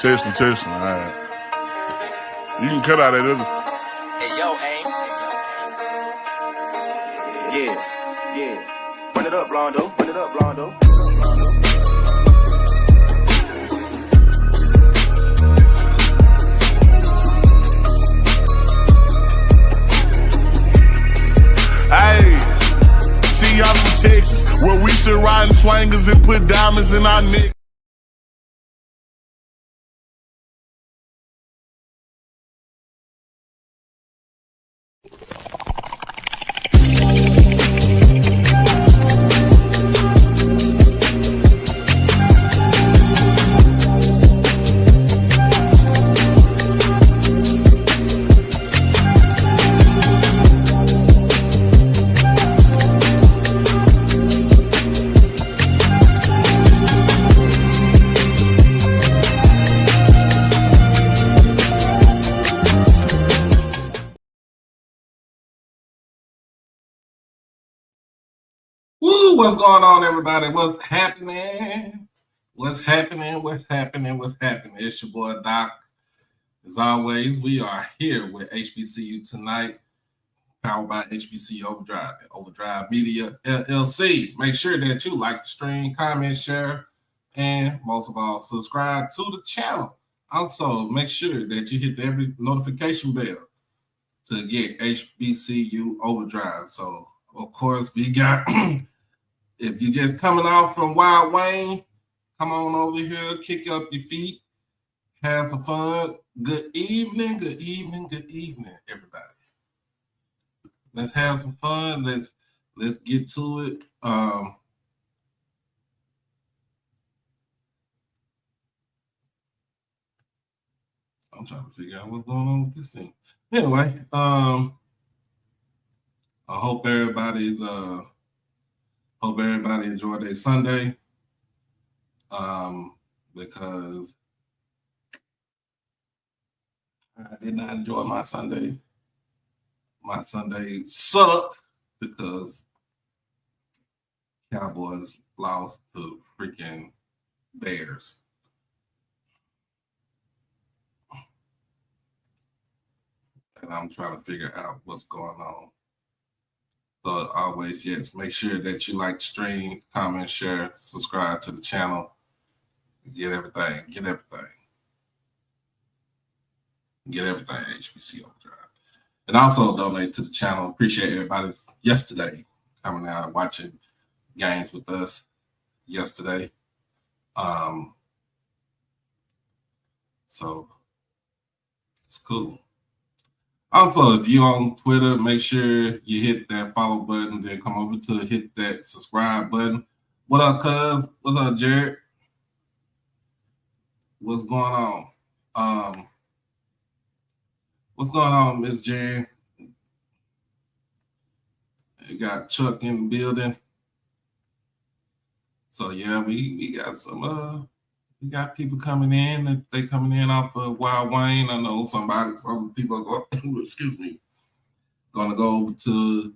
Testing. All right. You can cut out that other. Hey, yo, hey. Yeah. Run it up, Blondo. Hey, see y'all from Texas, where we sit riding swangers and put diamonds in our neck. Woo, what's going on, everybody? What's happening? It's your boy, Doc. As always, we are here with HBCU tonight, powered by HBCU Overdrive Media, LLC. Make sure that you like the stream, comment, share, and most of all, subscribe to the channel. Also, make sure that you hit every notification bell to get HBCU Overdrive. So, of course, we got... If you're just coming off from Wild Wayne, come on over here, kick up your feet, have some fun. Good evening, everybody. Let's have some fun. Let's get to it. I'm trying to figure out what's going on with this thing. Anyway, I hope everybody enjoyed their Sunday, because I did not enjoy my Sunday. My Sunday sucked because Cowboys lost to freaking Bears. And I'm trying to figure out what's going on. So always, yes, make sure that you like the stream, comment, share, subscribe to the channel. Get everything, HBC Overdrive. And also donate to the channel. Appreciate everybody yesterday coming out and watching games with us yesterday. So it's cool. Also, if you're on Twitter, make sure you hit that follow button, then come over to hit that subscribe button. What up, cuz? What's up, Jared? What's going on? What's going on, Miss Jan? You got Chuck in the building. So yeah, we got some we got people coming in. If they coming in off of Wild Wayne, I know some people are going, excuse me, gonna go over to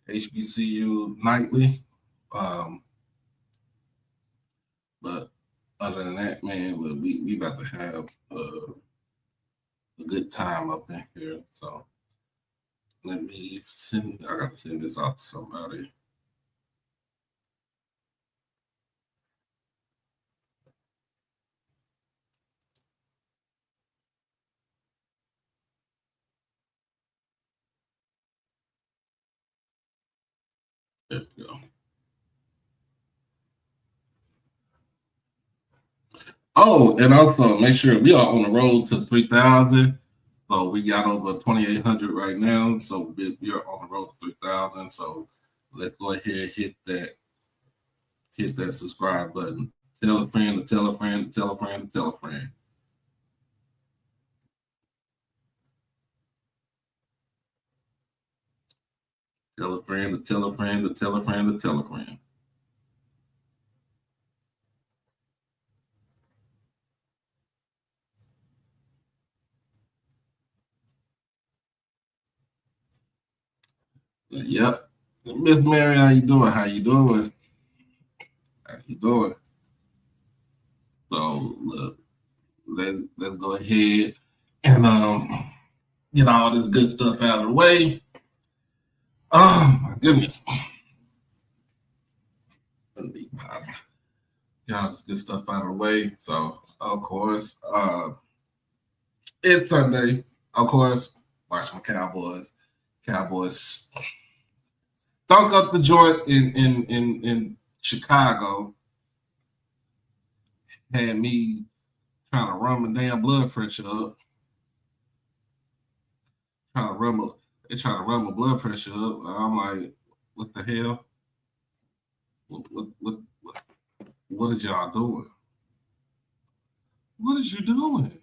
HBCU nightly. But other than that, man, we about to have a good time up in here. So let me I got to send this out to somebody. There we go. Oh, and also make sure we are on the road to 3,000. So we got over 2,800 right now. So we are on the road to 3,000. So let's go ahead, hit that subscribe button. Tell a friend to tell a friend to tell a friend to tell a friend. Tell a friend to tell a friend to tell a friend to tell a friend. Yep. Miss Mary, how you doing? How you doing? How you doing? So look, let's go ahead and get all this good stuff out of the way. Oh my goodness. Get all this good stuff out of the way. So of course, it's Sunday. Of course, watch my Cowboys. Cowboys stunk up the joint in Chicago. Had me trying to run my damn blood pressure up. Trying to run my blood pressure up. I'm like, what the hell? What is y'all doing? What is you doing?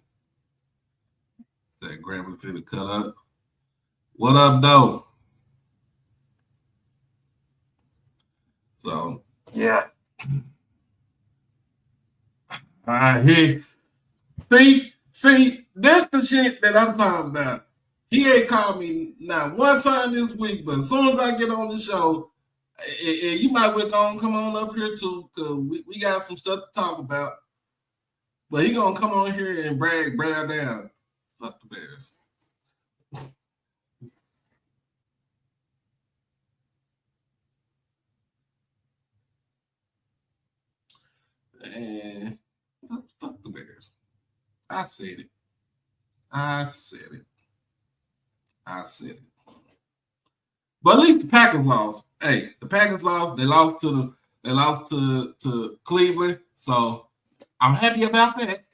Said grandma finna cut up. What up, though? So yeah. Here. See, that's the shit that I'm talking about. He ain't called me not one time this week, but as soon as I get on the show, you might well come on up here too, because we got some stuff to talk about. But he gonna come on here and brag down. Fuck the Bears. And fuck the Bears. I said it. But at least the Packers lost. Hey, the Packers lost. They lost to Cleveland. So I'm happy about that.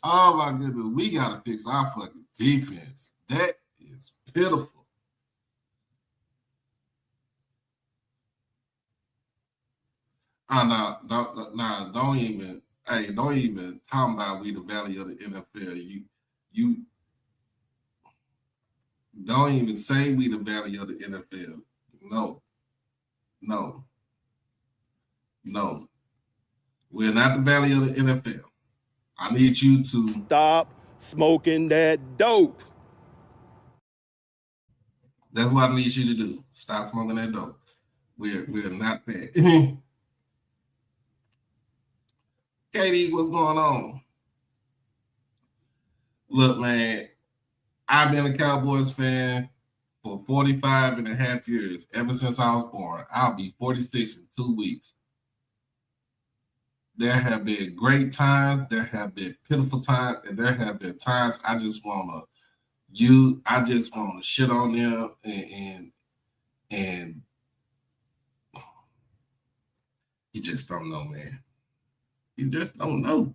Oh my goodness. We gotta fix our fucking defense. That is pitiful. Don't even talk about we the valley of the NFL. You don't even say we the valley of the NFL. No. We're not the valley of the NFL. I need you to stop smoking that dope. That's what I need you to do. Stop smoking that dope. We're not that. Katie, what's going on? Look, man, I've been a Cowboys fan for 45 and a half years, ever since I was born. I'll be 46 in 2 weeks. There have been great times, there have been pitiful times, and there have been times I just want to shit on them and you just don't know, man. You just don't know.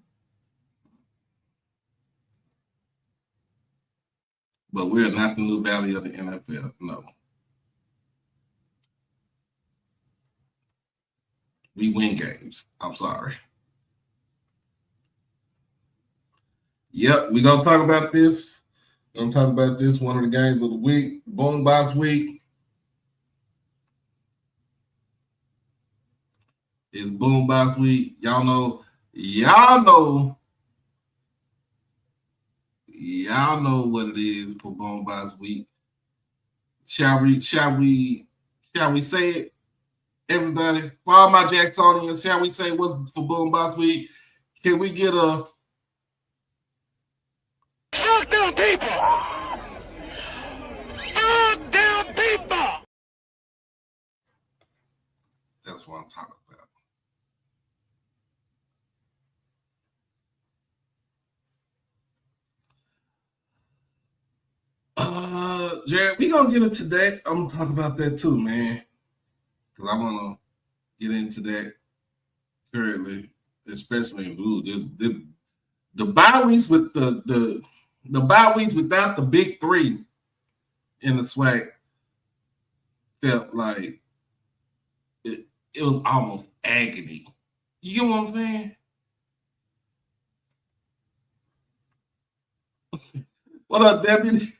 But we're not the new valley of the NFL. No. We win games. I'm sorry. Yep, we're going to talk about this. One of the games of the week, Boombox week. It's Boombox week. Y'all know what it is for Boombox week. Shall we say it? Everybody, for all my Jacksonians, shall we say what's for Boombox week? Can we get a Fuck them people! Fuck them people! That's what I'm talking about. Jared, we gonna get into that. I'm gonna talk about that too, man. Because I wanna get into that currently, especially in the bye weeks with the bye weeks without the big three in the swag felt like it was almost agony. You get what I'm saying? What up, Deputy?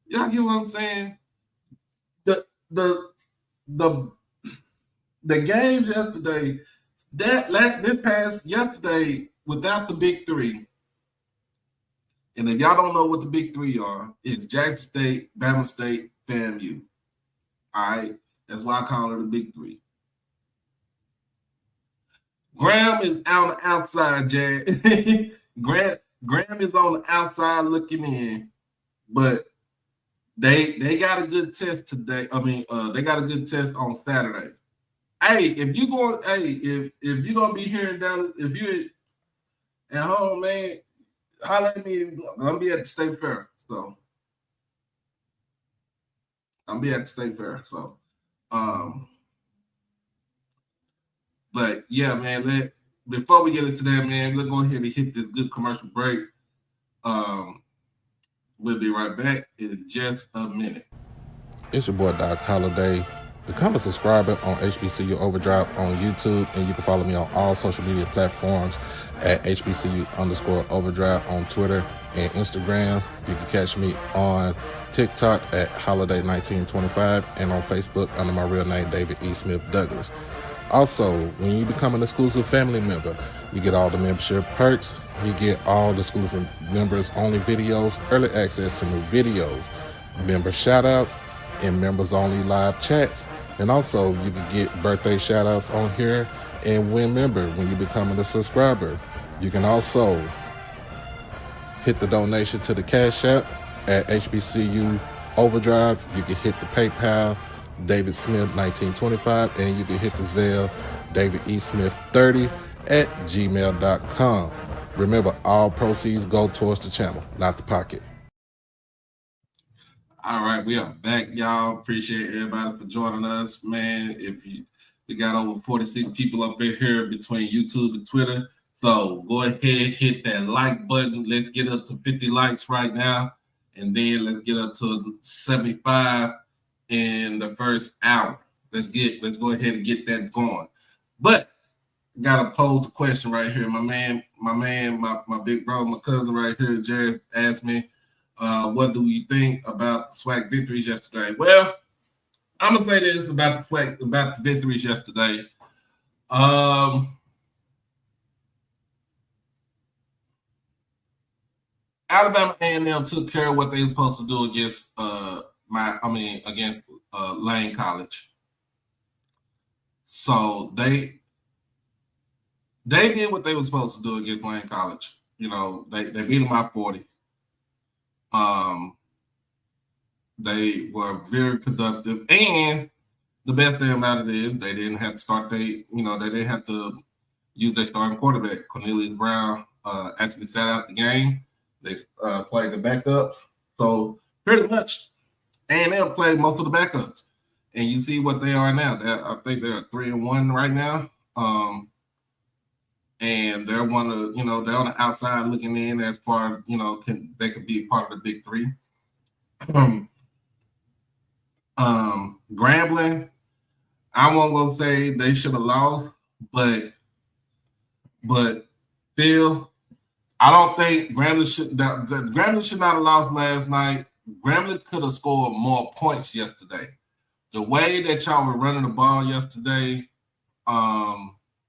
Y'all get what I'm saying? The games yesterday, this past yesterday without the big three. And if y'all don't know what the big three are, it's Jackson State, Bama State, FAMU. All right? That's why I call it the big three. Graham is on the outside, Jad. Graham is on the outside looking in, but they got a good test today. I mean, they got a good test on Saturday. Hey, if you gonna be hearing down, if you at home, man, holler at me. I'm gonna be at the State Fair, so I'll be at the State Fair. So, but yeah, man. Before we get into that, man, let's go ahead and hit this good commercial break. We'll be right back in just a minute. It's your boy Doc Holliday. Become a subscriber on HBCU Overdrive on YouTube, and you can follow me on all social media platforms at HBCU_Overdrive on Twitter and Instagram. You can catch me on TikTok at Holiday1925 and on Facebook under my real name, David E. Smith Douglas. Also, when you become an exclusive family member, you get all the membership perks. You get all the exclusive members only videos, early access to new videos, member shoutouts, and members only live chats. And also you can get birthday shout outs on here and win member when you become a subscriber. You can also hit the donation to the Cash App at HBCU Overdrive. You can hit the PayPal David Smith 1925, and you can hit the Zelle David E. Smith 30 at gmail.com. Remember, all proceeds go towards the channel, not the pocket. All right, we are back, y'all. Appreciate everybody for joining us, man. We got over 46 people up in here between YouTube and Twitter. So go ahead, hit that like button. Let's get up to 50 likes right now, and then let's get up to 75 in the first hour. Let's go ahead and get that going. But gotta pose the question right here. My big bro, my cousin right here, Jared, asked me, what do you think about the SWAC victories yesterday? Well, I'm gonna say this about the victories yesterday. Alabama A&M took care of what they were supposed to do against against Lane College. So they did what they were supposed to do against Lane College. You know, they beat them by 40. They were very productive, and the best thing about it is they didn't have to they didn't have to use their starting quarterback. Cornelius Brown actually sat out the game. They played the backup. So pretty much A&M played most of the backups. And you see what they are now. I think they're 3-1 right now. And they're they're on the outside looking in as far, they could be part of the big three. Grambling, I won't go say they should have lost, but still, I don't think Grambling should not have lost last night. Grambling could have scored more points yesterday. The way that y'all were running the ball yesterday,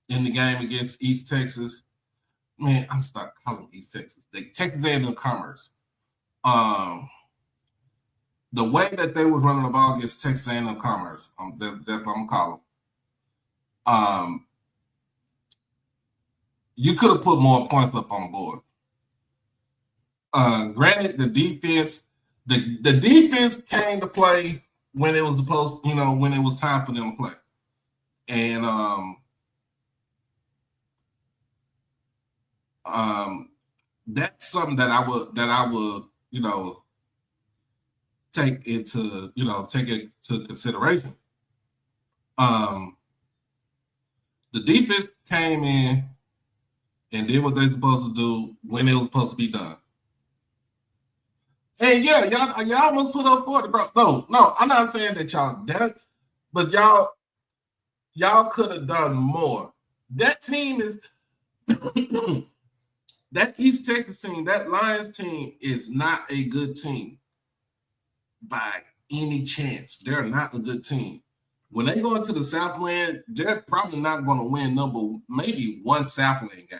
in the game against East Texas, man, I'm stuck calling East Texas. Texas A&M Commerce. The way that they was running the ball against Texas A&M Commerce, that's what I'm calling. You could have put more points up on the board. Granted, the defense came to play when it was supposed, when it was time for them to play, and that's something that I would take into consideration. The defense came in and did what they're supposed to do when it was supposed to be done. And yeah, y'all almost put up 40, bro. No, I'm not saying that y'all did it, but y'all could have done more. That team is that East Texas team, that Lions team is not a good team by any chance. They're not a good team. When they go into the Southland, they're probably not going to win maybe one Southland game.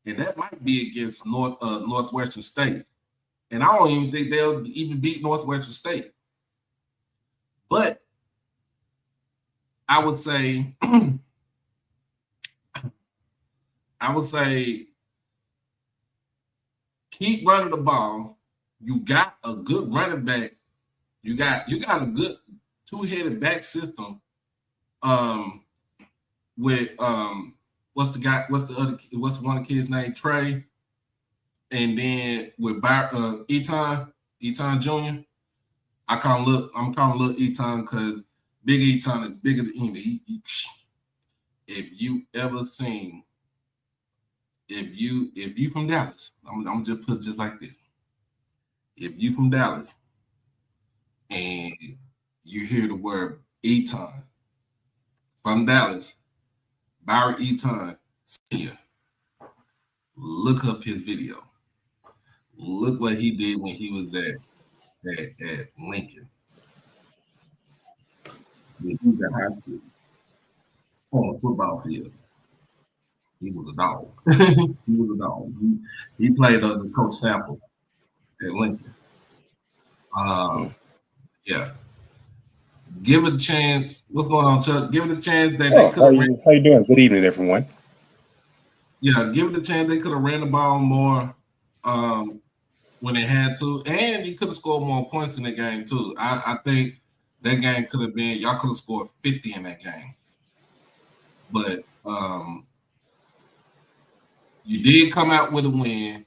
And that might be against Northwestern State. And I don't even think they'll even beat Northwestern State. But I would say I would say keep running the ball. You got a good running back. You got a good two-headed back system. With what's one of the kids named Trey, and then with Eton Jr. I'm calling little Eton because Big Eton is bigger than if you ever seen, if you from Dallas, I'm just put it just like this. If you from Dallas and you hear the word Eton from Dallas, Barry Eton Sr., look up his video. Look what he did when he was at Lincoln. When he was at high school on the football field. He was a dog. He was a dog. He played under Coach Sample at Lincoln. Yeah. Give it a chance. What's going on, Chuck? Give it a chance that they could have. How you doing? Good evening, everyone. Yeah, give it a chance. They could have ran the ball more when they had to, and you could have scored more points in the game too. I think that game could have been, y'all could have scored 50 in that game. But you did come out with a win.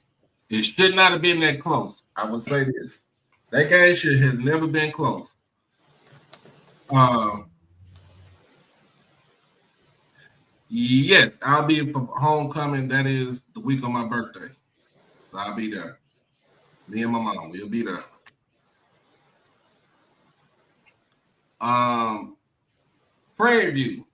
It should not have been that close. I would say this. That game should have never been close. Yes, I'll be for homecoming. That is the week of my birthday. So I'll be there. Me and my mom, we'll be there. Prairie View.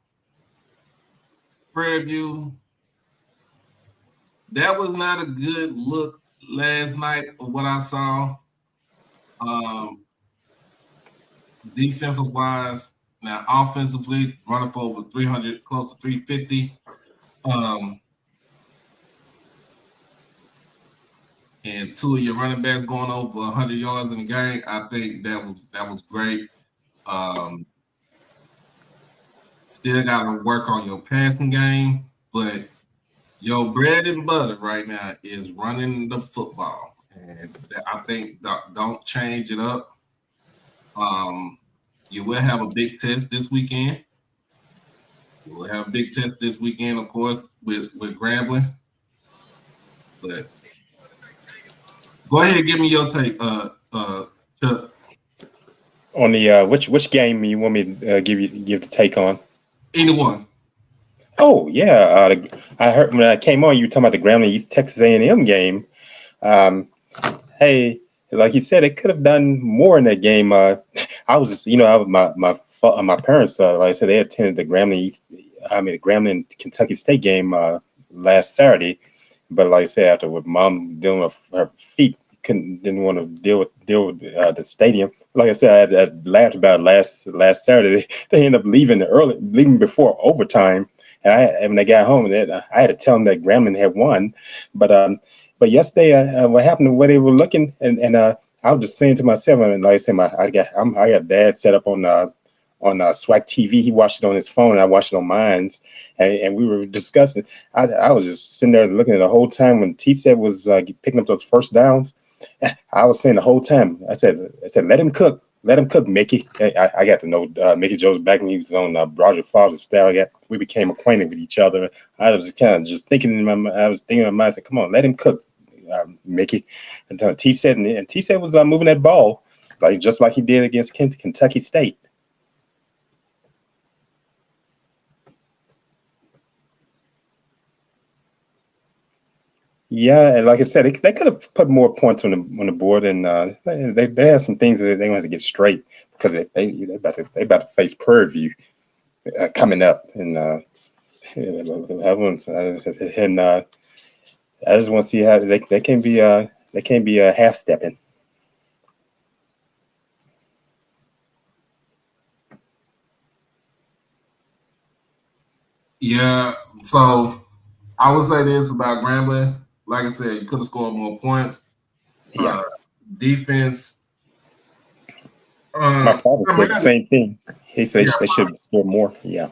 That was not a good look last night of what I saw. Defensive wise, now offensively, running for over 300, close to 350. And two of your running backs going over 100 yards in the game. I think that was great. Still got to work on your passing game, but your bread and butter right now is running the football, and I think don't change it up. You will have a big test this weekend. You will have a big test this weekend, of course, with Grambling. But go ahead and give me your take, Chuck. On the which game you want me to give the take on? Either one. Oh yeah, I heard when I came on, you were talking about the Grambling East Texas A&M game. Hey, like you said, it could have done more in that game. I was just, my parents, like I said, they attended the Grambling Kentucky State game last Saturday. But like I said, after with mom dealing with her feet, didn't want to deal with the stadium. Like I said, I laughed about last Saturday. They ended up leaving before overtime. And when they got home, I had to tell them that Grambling had won. But yesterday, what happened to where they were looking, and I was just saying to myself, and like I said, I got Dad set up on SWAC TV. He watched it on his phone, and I watched it on mine, and we were discussing. I was just sitting there looking at the whole time when T-Set was picking up those first downs. I was saying the whole time, I said, let him cook, Mickey. I got to know Mickey Jones back when he was on Roger Favre's staff. We became acquainted with each other. I was kind of just thinking in my mind. I said, come on, let him cook, Mickey. And T-Set and T-Set was moving that ball just like he did against Kentucky State. Yeah, and like I said, they could have put more points on the board, and they have some things that they want to get straight because they about to face Prairie View coming up, and I just want to see how they can be half stepping. Yeah, so I would say this about Grambling. Like I said, you could have scored more points. Yeah. Defense. My father said the same thing. He said they should score more. Yeah.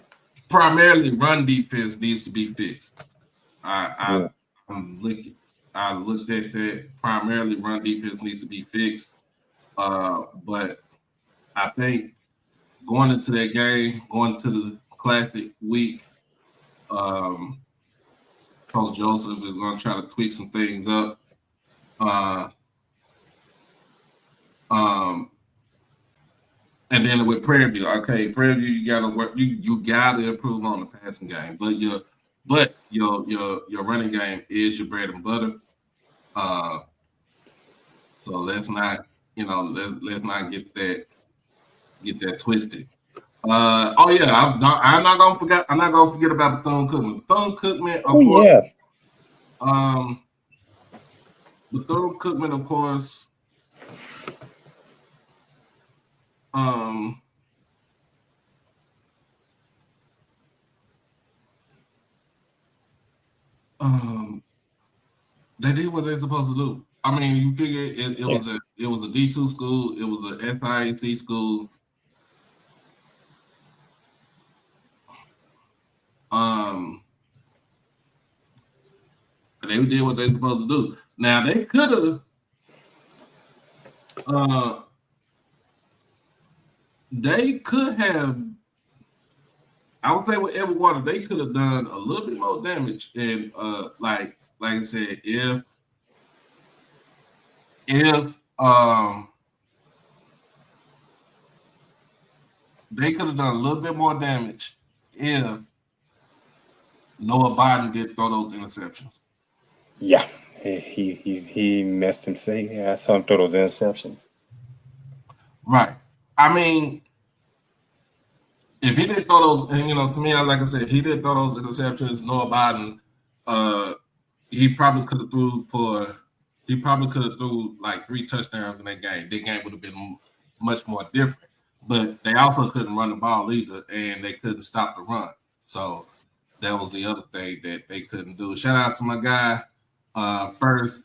Primarily, run defense needs to be fixed. I looked at that. Primarily, run defense needs to be fixed. But I think going into that game, going to the classic week, Coach Joseph is going to try to tweak some things up. And then with Prairie View, okay, Prairie View, you gotta work. You gotta improve on the passing game, but your running game is your bread and butter. So let's not let's not get that twisted. I'm not gonna forget about Bethune-Cookman. Bethune-Cookman, of course. Bethune-Cookman, of course. They did what they're supposed to do. I mean, you figure it was a D2 school, it was a SIAC school. They did what they're supposed to do. Now they could have I would say with Everwater, they could have done a little bit more damage. And like I said, if they could have done a little bit more damage if Noah Biden did throw those interceptions. Yeah, he messed him. I saw him throw those interceptions. Right. I mean, if he didn't throw those, and to me, like I said, he didn't throw those interceptions, Noah Biden, he probably could have threw like 3 touchdowns in that game. That game would have been much more different. But they also couldn't run the ball either, and they couldn't stop the run. So that was the other thing that they couldn't do. Shout out to my guy, First.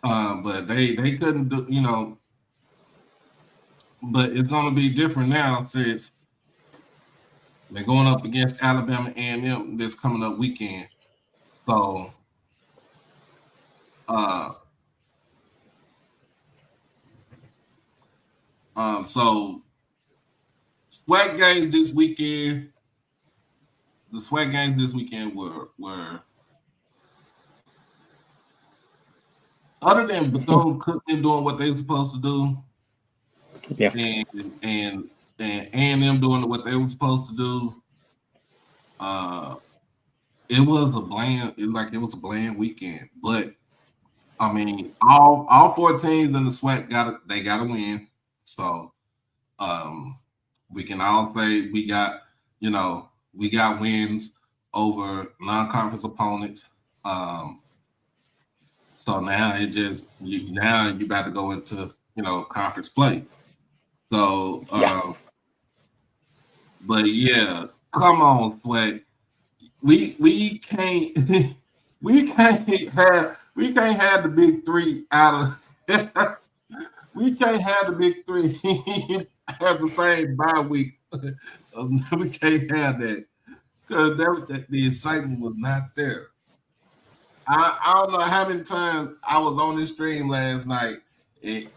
But they couldn't do, but it's going to be different now since they're going up against Alabama A&M this coming up weekend. So, SWAC games this weekend. The SWAC games this weekend were other than Bethune-Cookman doing what they were supposed to do, and A&M doing what they were supposed to do. It was a bland weekend. But I mean, all 4 teams in the SWAC got to win. So we can all say we got wins over non-conference opponents. So now you about to go into conference play. So but yeah, come on, SWAC. We can't have the big 3 out of we can't have the big 3 have the same bye week. We can't have that because the excitement was not there. I don't know how many times I was on this stream last night and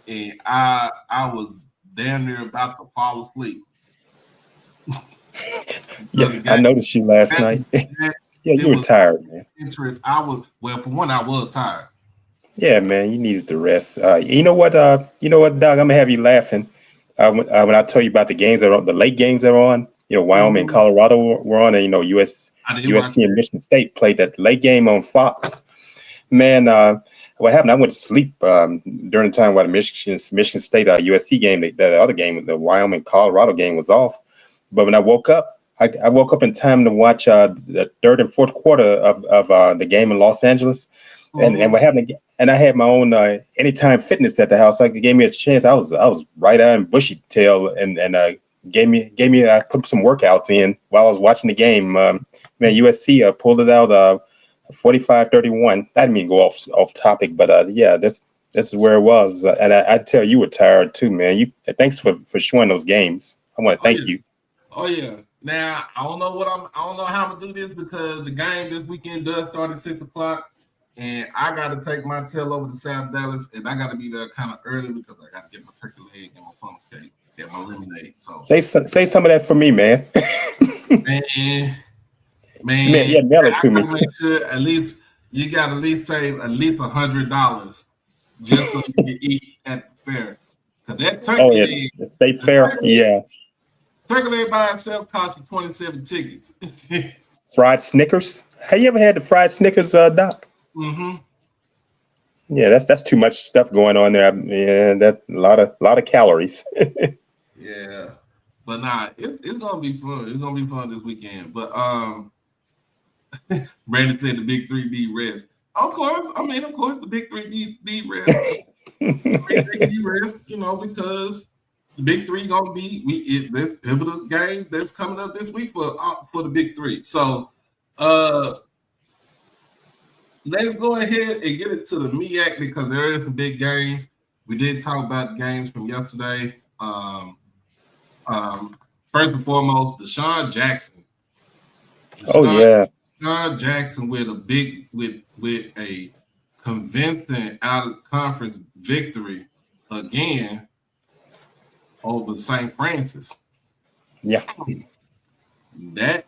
I was damn near about to fall asleep. Yeah, I noticed you last night. Yeah, you were tired, man. For one, I was tired. Yeah, man, you needed the rest. You know what, Doug? I'm gonna have you laughing when I tell you about the games the late games that are on. Wyoming and Colorado were on, and USC and Michigan State played that late game on Fox. Man, what happened? I went to sleep during the time while the Michigan State USC game, the other game, the Wyoming Colorado game was off. But when I woke up, I woke up in time to watch the 3rd and 4th quarter of the game in Los Angeles. And what happened? And I had my own Anytime Fitness at the house. So it gave me a chance. I was right on bushy tail and gave me. I put some workouts in while I was watching the game. Man, USC pulled it out 45-31. I didn't mean to go off topic, but yeah, this is where it was. And I tell you were tired too, man. Thanks for showing those games. I want to thank you. Oh yeah, Now I don't know how I'm gonna do this because the game this weekend does start at 6:00, and I gotta take my tail over to South Dallas, and I gotta be there kind of early because I gotta get my turkey leg and my funnel cake and my lemonade. So Say some of that for me, man. man, Yeah, mail it I to me. gotta make sure at least you gotta at least save at least $100 just so you can eat at the fair. Cause that turkey Oh yeah, leg, the state fair. Yeah, turkey leg by itself costs you 27 tickets. fried Snickers. Have you ever had the fried Snickers, Doc? Mm-hmm. Yeah, that's too much stuff going on there. Yeah, that a lot of calories. Yeah, but nah, it's gonna be fun. It's gonna be fun this weekend. But Brandon said the big 3D rest. Of course, the big 3D rest. 3D rest, because the big three gonna be there's pivotal games that's coming up this week for the big three. So let's go ahead and get into the MEAC because there is some big games. We did talk about the games from yesterday. First and foremost, Deshaun Jackson. Yeah. Deshaun Jackson with a convincing out of conference victory again over St. Francis. Yeah. That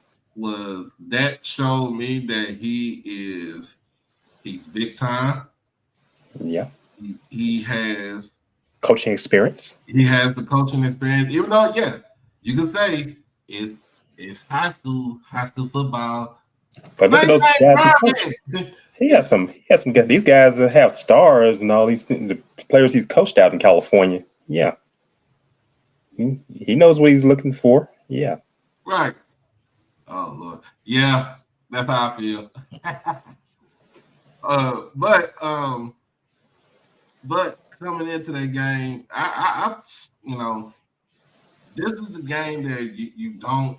showed me that he's big time. Yeah. He has coaching experience. He has the coaching experience, even though, yes, you can say it's high school football. But look at those guys. He has some guys. These guys have stars and all the players he's coached out in California. Yeah. He knows what he's looking for. Yeah. Right. Oh Lord. Yeah, that's how I feel. But coming into that game, I this is the game that you don't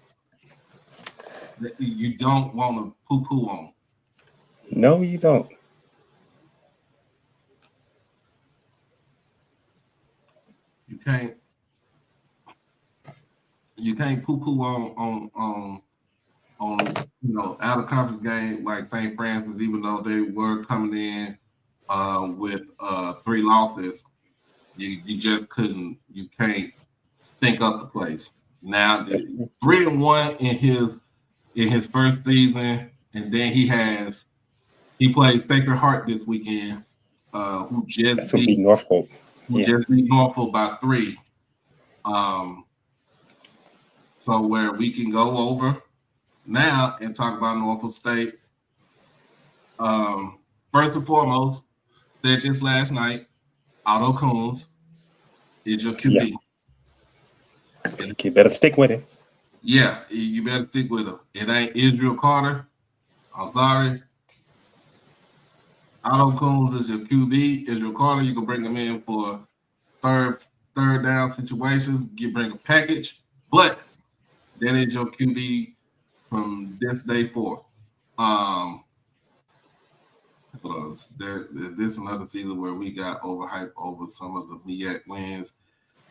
want to poo-poo on. No, you don't. You can't poo-poo on out of conference game like St. Francis, even though they were coming in with 3 losses. You can't stink up the place. Now 3-1 in his first season, and then he plays Sacred Heart this weekend, who just beat Norfolk. Just beat Norfolk by 3. So where we can go over now and talk about Norfolk State. First and foremost, said this last night, Otto Coons is your QB. Yeah. You better stick with it. Yeah, you better stick with him. It ain't Israel Carter. I'm sorry. Otto Coons is your QB. Israel Carter, you can bring him in for third down situations. You bring a package, but that is your QB from this day forth. This another season where we got overhyped over some of the MEAC wins.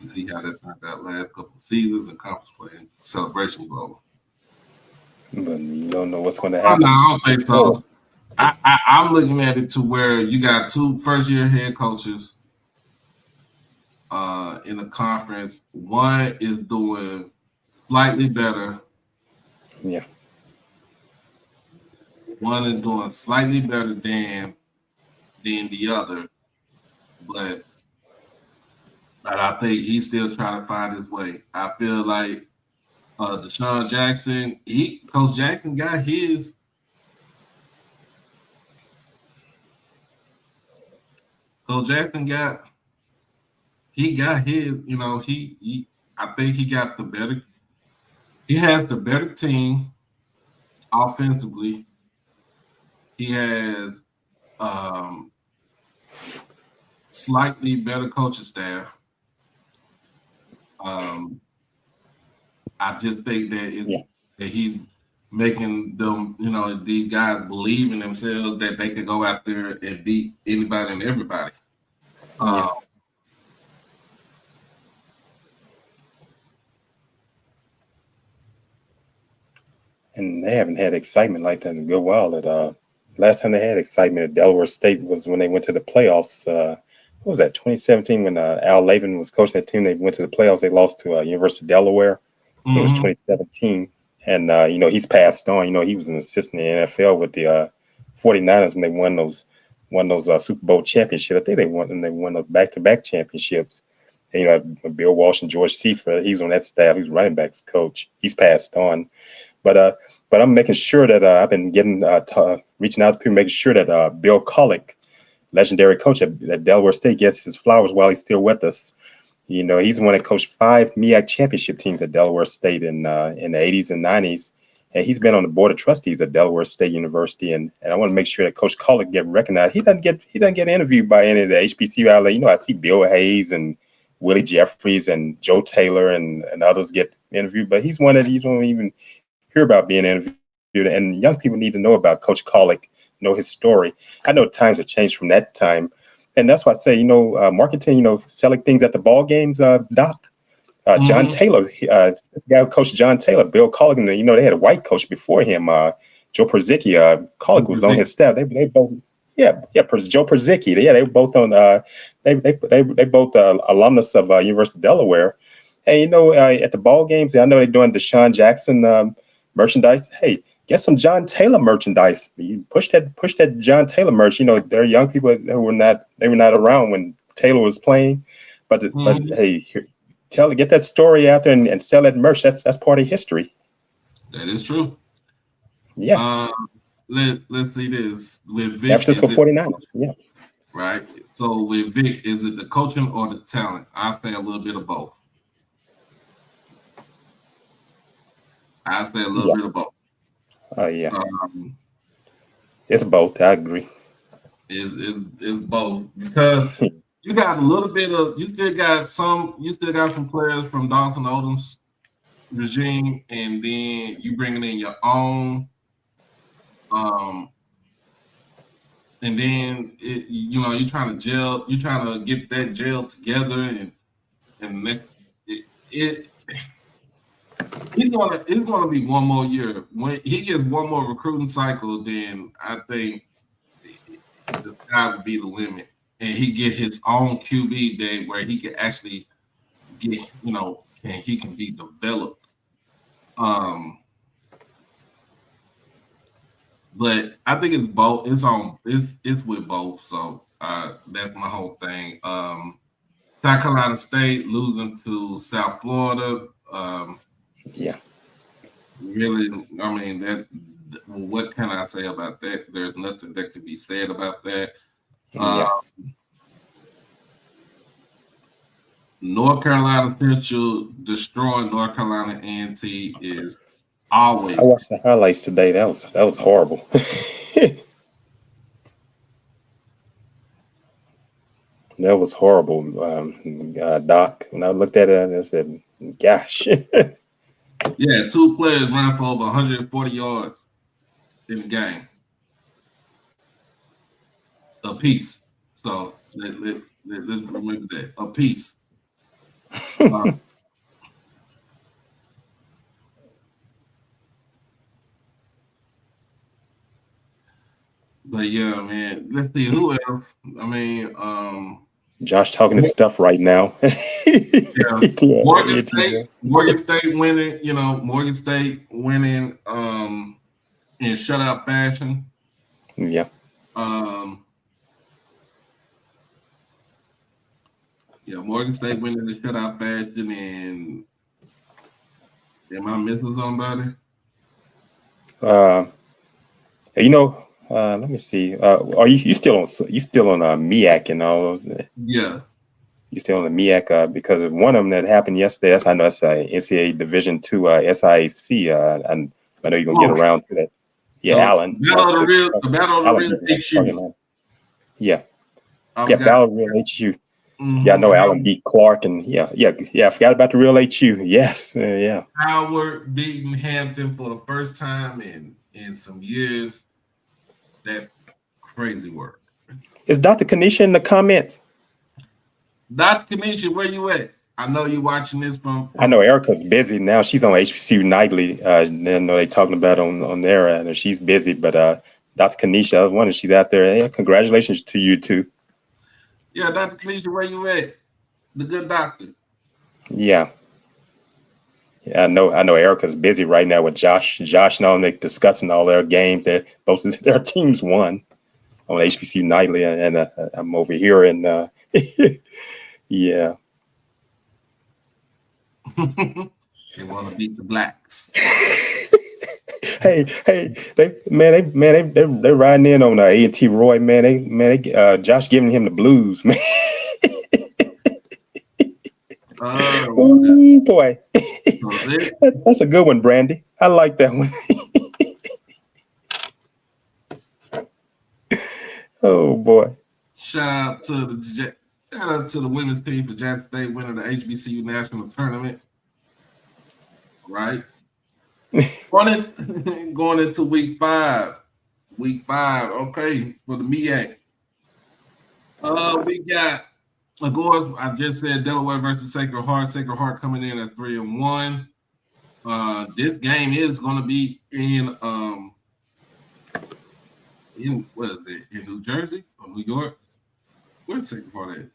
You see how that turned out last couple of seasons and conference play and celebration bowl. But you don't know what's going to happen. No, I don't think so. I'm looking at it to where you got 2 first-year head coaches in the conference. One is doing slightly better. Yeah. One is doing slightly better than the other, but I think he's still trying to find his way. I feel like Deshaun Jackson, Coach Jackson got his. Coach Jackson got his. I think he got the better. He has the better team offensively. He has slightly better coaching staff. I just think that he's making them, these guys believe in themselves that they can go out there and beat anybody and everybody. And they haven't had excitement like that in a good while. Last time they had excitement at Delaware State was when they went to the playoffs. What was that? 2017 when Al Lavin was coaching that team. They went to the playoffs. They lost to University of Delaware. It was Mm-hmm. 2017, and he's passed on. He was an assistant in the NFL with the 49ers when they won those Super Bowl championships. I think they won those back-to-back championships. And, Bill Walsh and George Seifert, he was on that staff. He was running backs coach. He's passed on. But I'm making sure that I've been reaching out to people, making sure that Bill Collick, legendary coach at Delaware State, gets his flowers while he's still with us. He's the one that coached 5 MEAC championship teams at Delaware State in the 80s and 90s. And he's been on the board of trustees at Delaware State University. And I want to make sure that Coach Collick get recognized. He doesn't get interviewed by any of the HBCU outlets. I see Bill Hayes and Willie Jeffries and Joe Taylor and others get interviewed, but he's one that you don't even hear about being interviewed. And young people need to know about Coach Collick, know his story. I know times have changed from that time. And that's why I say, marketing, selling things at the ball games, Doc. John Taylor, this guy who coached John Taylor, Bill Colligan, they had a white coach before him, Joe Perzicki. Colligan was on his staff. They both, Joe Perzicki. Yeah, they were both on. They both alumnus of University of Delaware. And at the ball games, I know they're doing Deshaun Jackson merchandise. Hey, get some John Taylor merchandise. You push that John Taylor merch. There are young people who were not around when Taylor was playing, but hey, get that story out there and sell that merch. That's part of history. That is true. Yes. Let's see this with Vic. San Francisco 49ers. Yeah. Right. So with Vic, is it the coaching or the talent? I say a little bit of both. Bit of both. Yeah. It's both. I agree. It's both because you got a little bit of you still got some players from Dawson Odom's regime, and then you bringing in your own. And then you're trying to get that gel together, and next it's gonna be one more year. When he gets one more recruiting cycle, then I think the sky would be the limit, and he get his own QB day where he can actually get and he can be developed. But I think it's both. It's with both. So that's my whole thing. South Carolina State losing to South Florida. Yeah. Really, I mean what can I say about that? There's nothing that could be said about that. North Carolina Central destroying North Carolina A&T is always. I watched the highlights today. That was horrible. That was horrible, Doc. When I looked at it, I said, "Gosh." Yeah, 2 players ran for over 140 yards in the game, a piece. So let's remember that, a piece. But yeah, man. Let's see who else. I mean, Josh talking his stuff right now. Yeah. Morgan State winning. Morgan State winning in shutout fashion. Yeah. Morgan State winning in shutout fashion. And am I missing somebody? Let me see. Are you still on MEAC and all those? Yeah. You still on the MEAC because of one of them that happened yesterday. I know that's NCAA Division II SIAC. And I know you're gonna get around to that. Yeah, Allen. The Battle of the Real HU. Yeah. Battle of the Real HU. Mm-hmm. Yeah, I know Allen beat Clark, and I forgot about the Real HU. Yes, yeah. Howard beating Hampton for the first time in some years. That's crazy work. Is Dr. Kanisha in the comments? Dr. Kanisha, where you at? I know you watching this from. I know Erica's busy now. She's on HBCU nightly. I know they talking about on there, and she's busy. But Dr. Kanisha, I was wondering, she's out there. Hey, congratulations to you too. Yeah, Dr. Kanisha, where you at? The good doctor. Yeah. Yeah, I know Erica's busy right now with Josh. Josh and all, they discussing all their games. That both of their teams won on HBCU nightly, and I'm over here, and yeah. They want to beat the blacks. Hey, they're riding in on A&T Roy, man. Josh giving him the blues, man. Ooh, boy, that's a good one, Brandy. I like that one. Oh boy! Shout out to the women's team for Jackson State winning the HBCU national tournament. Right, going into week 5. Okay, for the MEAC. We got, of course, I just said Delaware versus Sacred Heart. Sacred Heart coming in at 3-1. This game is going to be in what is it? In New Jersey or New York? Where's Sacred Heart at?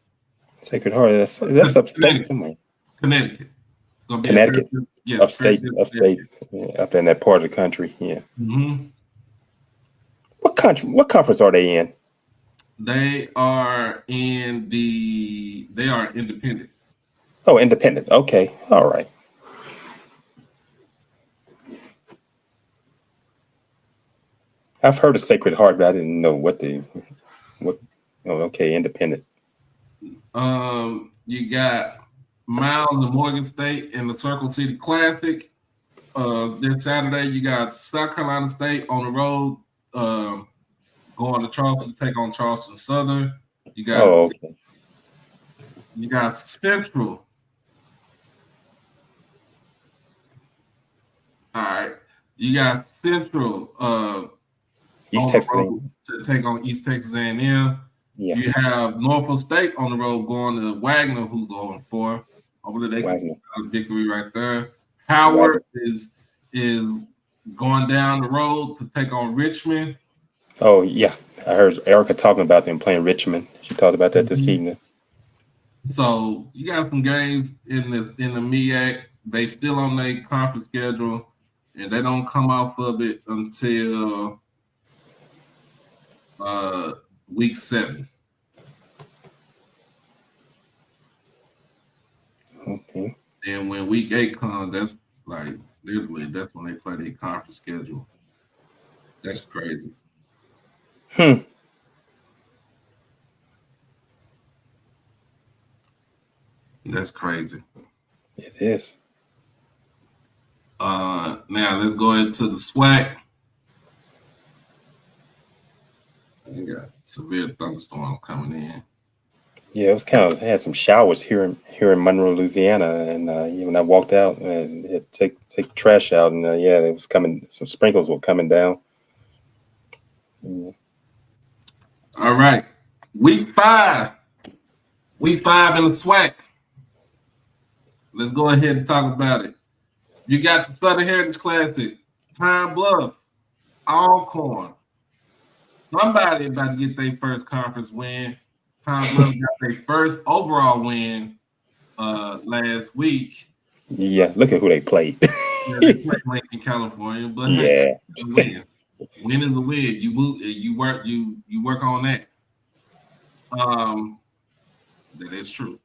Sacred Heart. That's upstate somewhere. Connecticut. Connecticut. Yeah, upstate. Yeah, up in that part of the country. Yeah. Mm-hmm. What country? What conference are they in? They are independent. Oh, independent. Okay. All right. I've heard of Sacred Heart, but I didn't know what. Oh, okay, independent. You got Miles and Morgan State in the Circle City Classic. This Saturday, you got South Carolina State on the road, going to Charleston to take on Charleston Southern. You got You got Central. All right. You got Central East Texas to take on East Texas A&M. Yeah. You have Norfolk State on the road going to Wagner, who's going for. Hopefully they can get a victory right there. Howard is going down the road to take on Richmond. Oh yeah, I heard Erica talking about them playing Richmond. She talked about that this evening. So you got some games in the MEAC. They still on their conference schedule, and they don't come off of it until week 7. Okay. And when week 8 comes, that's like literally that's when they play their conference schedule. That's crazy. That's crazy. It is. Now let's go into the SWAC. We got severe thunderstorms coming in. Yeah, it was had some showers here in Monroe, Louisiana, and when I walked out and had to take trash out, and it was coming. Some sprinkles were coming down. Yeah. All right, week 5 in the SWAC. Let's go ahead and talk about it. You got the Southern Heritage Classic, Pine Bluff, Alcorn. Somebody about to get their first conference win. Pine Bluff got their first overall win last week. Yeah, look at who they played. They played Lincoln, California, but yeah, win. Win is a win. You work on that. That is true.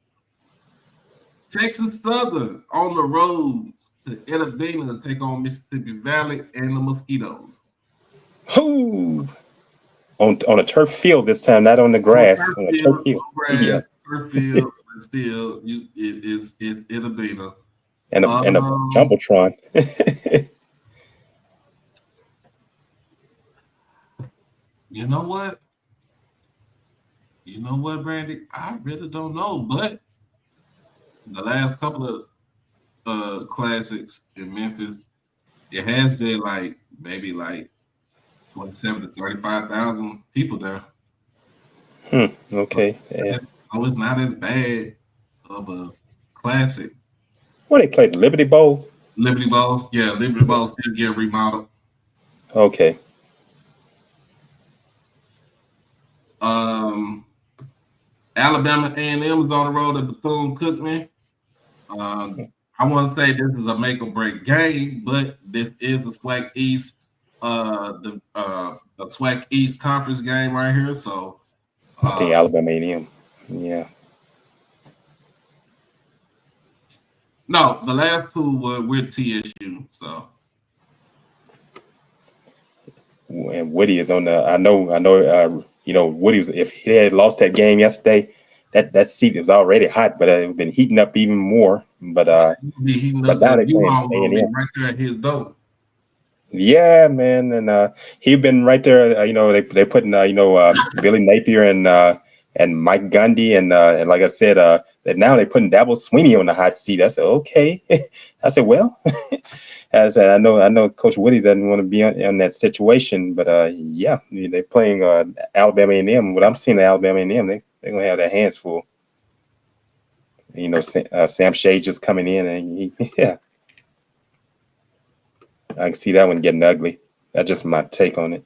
Texas Southern on the road to Edabina to take on Mississippi Valley and the Mosquitoes. Who? On a turf field this time, not on the grass. On a turf field. Yeah. Turf field, but still, it's Edabina. And a jumbotron. You know what? Brandy? I really don't know, but the last couple of classics in Memphis, it has been maybe 27 to 35,000 people there. Okay. Yeah. So it's not as bad of a Classic. What they played, the Liberty Bowl? Liberty Bowl. Yeah, Liberty Bowl still get remodeled. Okay. Alabama A&M is on the road at Bethune-Cookman. I want to say this is a make or break game, but this is a SWAC East, the SWAC East conference game right here. So I think Alabama A&M. Yeah. No, the last two were with TSU. So And Woody is on the. I know. Woody was. If he had lost that game yesterday, that seat was already hot, but it's been heating up even more. But now they playing A&M right there at his door. Yeah, man, and he been right there. They putting Billy Napier and Mike Gundy and like I said, that now they putting Dabo Sweeney on the hot seat. I said okay. I said well, I said I know Coach Woody doesn't want to be in that situation, but yeah, they're playing Alabama A&M. What I'm seeing at Alabama A&M, they're gonna have their hands full. Sam Shade just coming in and yeah. I can see that one getting ugly. That's just my take on it.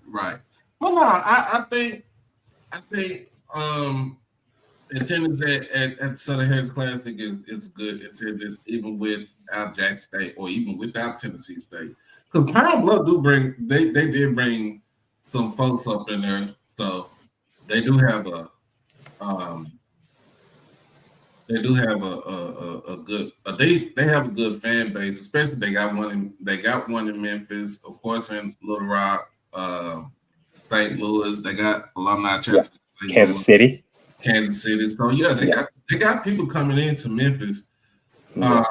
Right. Well, no, I think attendance at Southern Heritage Classic is good attendance, even without Jack State or even without Tennessee State. Because Pine Bluff they did bring some folks up in there, so they do have a good they have a good fan base, especially they got one in Memphis, of course in Little Rock, St. Louis. They got alumni churches. Yeah. Kansas City. So yeah, they got people coming into Memphis. Yeah.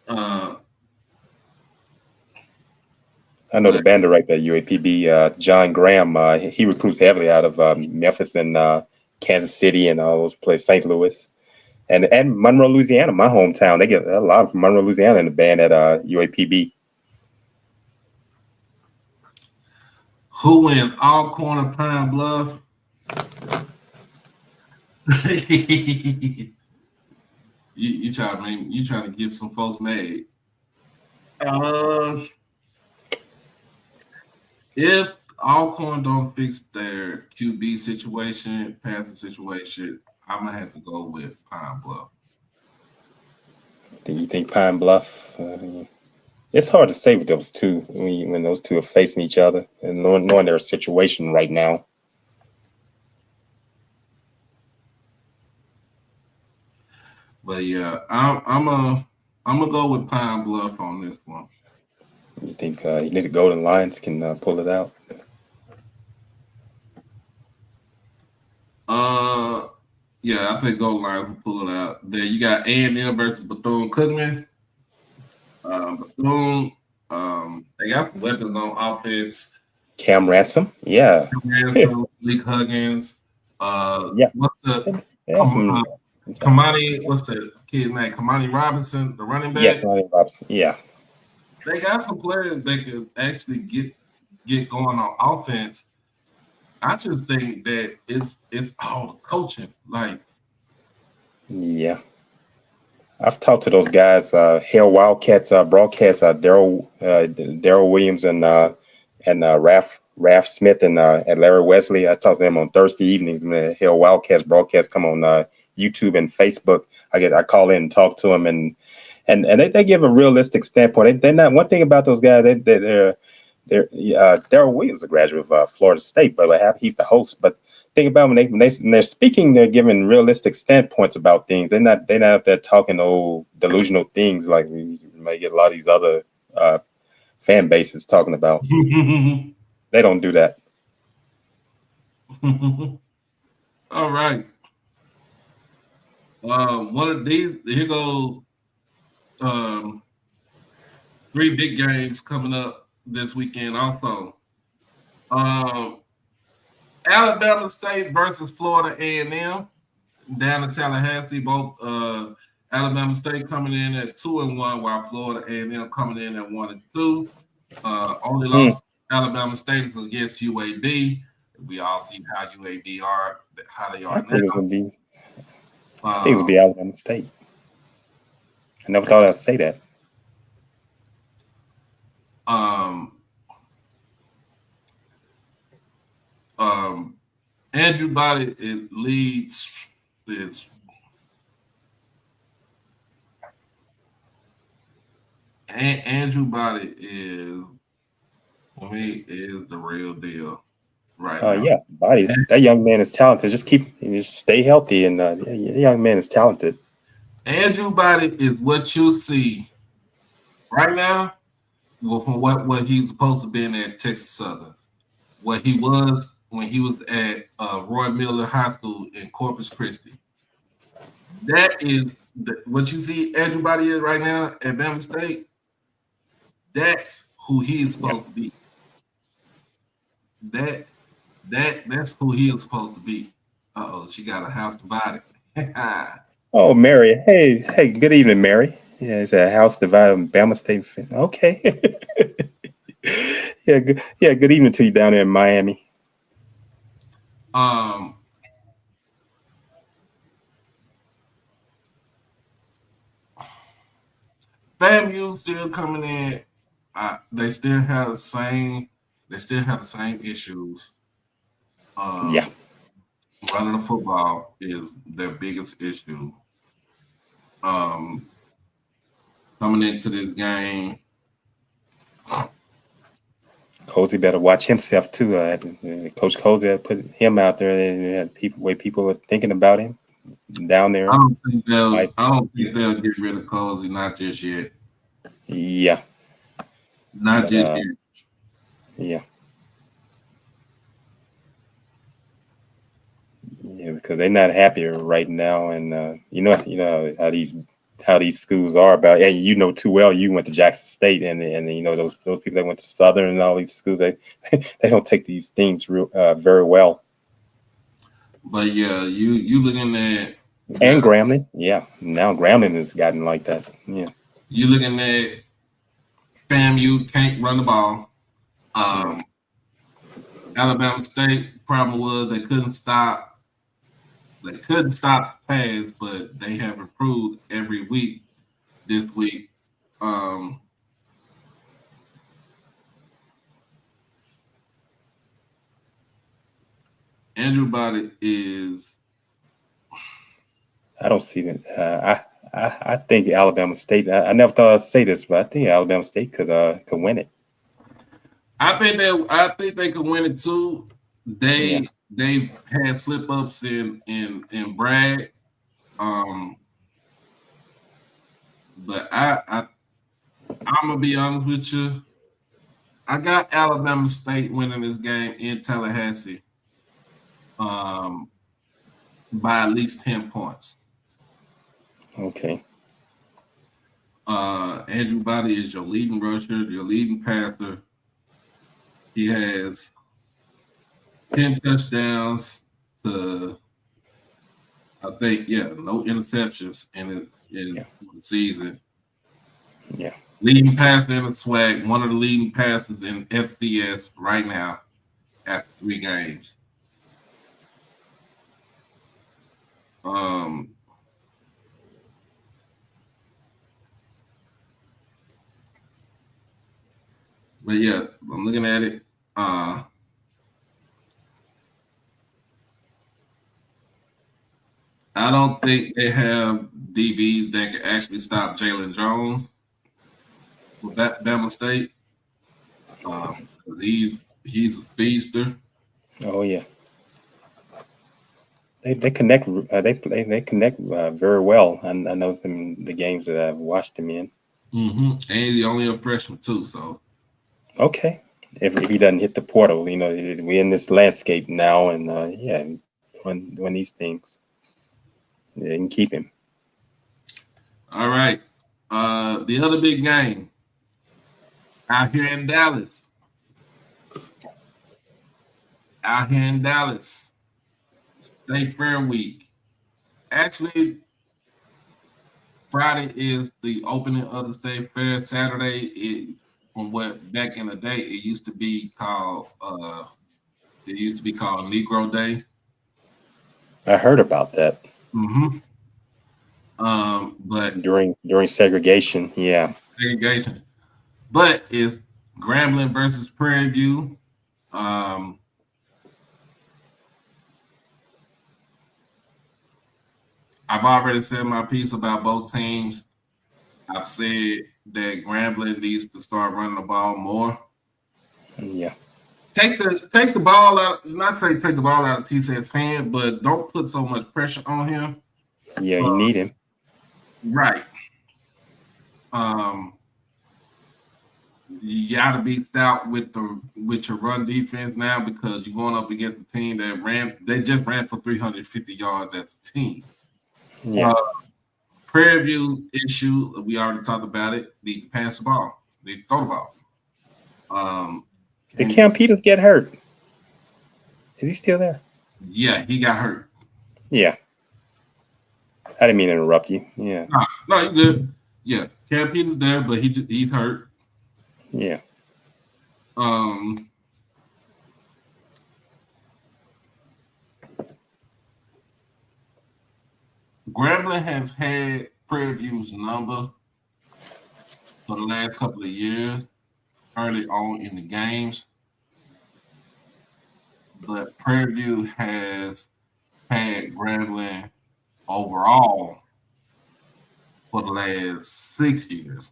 I know the band director at UAPB, John Graham. He recruits heavily out of Memphis and Kansas City and all those places, St. Louis, and Monroe, Louisiana, my hometown. They get a lot from Monroe, Louisiana in the band at UAPB. Who wins Alcorn, Pine Bluff? you trying to get some folks made. If Alcorn don't fix their QB situation, passing situation, I'm gonna have to go with Pine Bluff. Do you think Pine Bluff? It's hard to say with those two when those two are facing each other and knowing their situation right now. But yeah, I'm gonna go with Pine Bluff on this one. You think the Golden Lions can pull it out? Yeah, I think Golden Lions will pull it out. Then you got A&M versus Bethune-Cookman. Bethune, they got some weapons on offense. Cam Ransom, yeah. Leak Huggins. Yeah. What's the Kamani? What's the kid's name? Kamani Robinson, the running back. Yeah, Kamani Robinson. Yeah. They got some players that could actually get going on offense. I just think that it's all the coaching. Like, yeah. I've talked to those guys, Hale Wildcats broadcast, Daryl Williams and Raph Smith and Larry Wesley. I talked to them on Thursday evenings when the Hale Wildcats broadcast come on YouTube and Facebook. I call in and talk to them and they give a realistic standpoint. They're not one thing about those guys. They're Daryl Williams, a graduate of Florida State, but he's the host. But think about when they're speaking, they're giving realistic standpoints about things. They're not out there talking old delusional things like we might get a lot of these other fan bases talking about. They don't do that. All right. One of these, here goes 3 big games coming up this weekend also. Alabama State versus Florida A&M down in Tallahassee. Both Alabama State coming in at 2-1, while Florida A&M coming in at 1-2. Only lost Alabama State is against UAB. We all see how UAB are, how they are now. I think it would be Alabama State. I never thought I'd say that. Andrew Body it leads this. Andrew Body is for me is the real deal right now. Yeah, Body. That young man is talented. Just stay healthy, and the young man is talented. Andrew Body is what you see right now. Well, from what he's supposed to be in at Texas Southern, what he was when he was at Roy Miller High School in Corpus Christi. That is what you see Andrew Body is right now at Bama State. That's who he is supposed to be. That's who he is supposed to be. She got a house divided. Oh, Mary. Hey, good evening, Mary. Yeah, it's a house divided in Bama State. Okay. Good evening to you down there in Miami. FAMU still coming in. They still have the same issues. Running the football is their biggest issue. Coming into this game, Cozy better watch himself too. Coach Cozy had put him out there, and people were thinking about him down there. I don't think they'll get rid of Cozy, not just yet. Yeah, not just yet. Yeah. Yeah, because they're not happy right now, and you know how these schools are about. Yeah, you know too well. You went to Jackson State, and you know those people that went to Southern and all these schools. They don't take these things very well. But yeah, you looking at and Grambling. Yeah, now Grambling has gotten like that. Yeah, you looking at FAMU can't run the ball. Alabama State problem was they couldn't stop. They couldn't stop the pass, but they have improved every week. This week, Andrew Body is. I don't see that. I think Alabama State. I never thought I'd say this, but I think Alabama State could win it. I think they could win it too. They had slip ups in Bragg. But I'm gonna be honest with you. I got Alabama State winning this game in Tallahassee by at least 10 points. Okay. Andrew Body is your leading rusher, your leading passer. He has 10 touchdowns to, I think, no interceptions in the season. Yeah. Leading passer in the SWAC, one of the leading passers in FCS right now after 3 games. But yeah, I'm looking at it. I don't think they have DBs that can actually stop Jalen Jones with that Bama State. He's a speedster. Oh yeah. They connect. They connect very well. I know the games that I've watched them in. Mm-hmm. And he's only a freshman too, so. Okay. If he doesn't hit the portal, you know, we're in this landscape now, and when these things, they can keep him. All right. The other big game out here in Dallas. State Fair week. Actually, Friday is the opening of the State Fair. Saturday, from what back in the day, it used to be called Negro Day. I heard about that. Mm-hmm. But during segregation, yeah. segregation. But it's Grambling versus Prairie View. I've already said my piece about both teams. I've said that Grambling needs to start running the ball more. Yeah. Take the ball out. Not take the ball out of T-Set's hand, but don't put so much pressure on him. Yeah, you need him. Right. You got to be stout with your run defense now because you're going up against a team that just ran for 350 yards as a team. Yeah. Prairie View issue, we already talked about it. Need to pass the ball. Need to throw the ball. Did Cam Peters get hurt? Is he still there? Yeah, he got hurt. Yeah. I didn't mean to interrupt you. Yeah. No, you're good. Yeah, Cam Peters there, but he's hurt. Yeah. Grambling has had Prairie View's number for the last couple of years, early on in the games. But Prairie View has had Grambling overall for the last 6 years.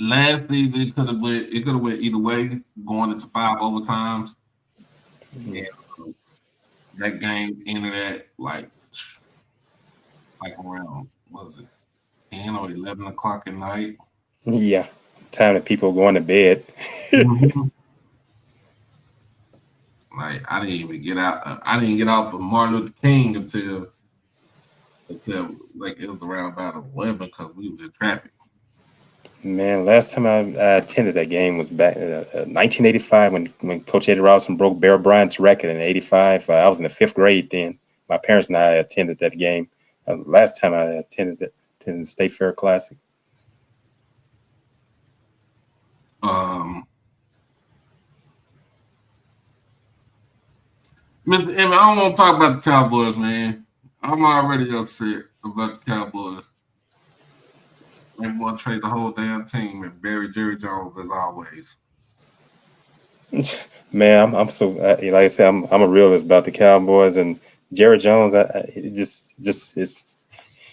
Last season it could have went either way, going into 5 overtimes. Yeah, that game ended at like around, what was it, 10 or 11 o'clock at night? Yeah, time that people are going to bed. Like I didn't even get out. I didn't get off of Martin Luther King until like it was around about 11 because we was in traffic. Man, last time I attended that game was back in 1985 when Coach Eddie Robinson broke Bear Bryant's record in '85. I was in the 5th grade then. My parents and I attended that game. Last time I attended the State Fair Classic. Mr. Emmett, I don't want to talk about the Cowboys, man. I'm already upset about the Cowboys. They want to trade the whole damn team and bury Jerry Jones as always. Man, I'm so like I said, I'm a realist about the Cowboys and Jerry Jones.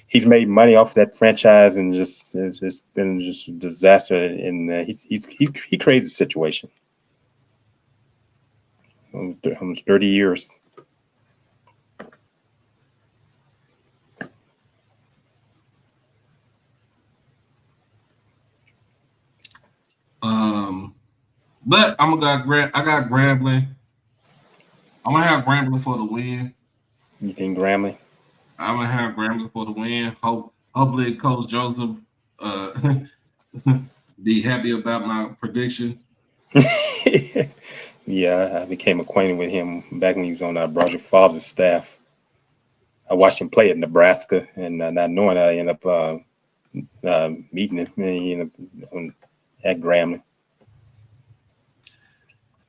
He's made money off that franchise and it's been just a disaster. And he created the situation. Almost 30 years. But I got Grambling. I'm gonna have Grambling for the win. You think Grambling? I'm gonna have Grambling for the win. Hopefully, Coach Joseph be happy about my prediction. Yeah, I became acquainted with him back when he was on Roger Favre's staff. I watched him play at Nebraska, and not knowing I ended up meeting him. And at Grambling.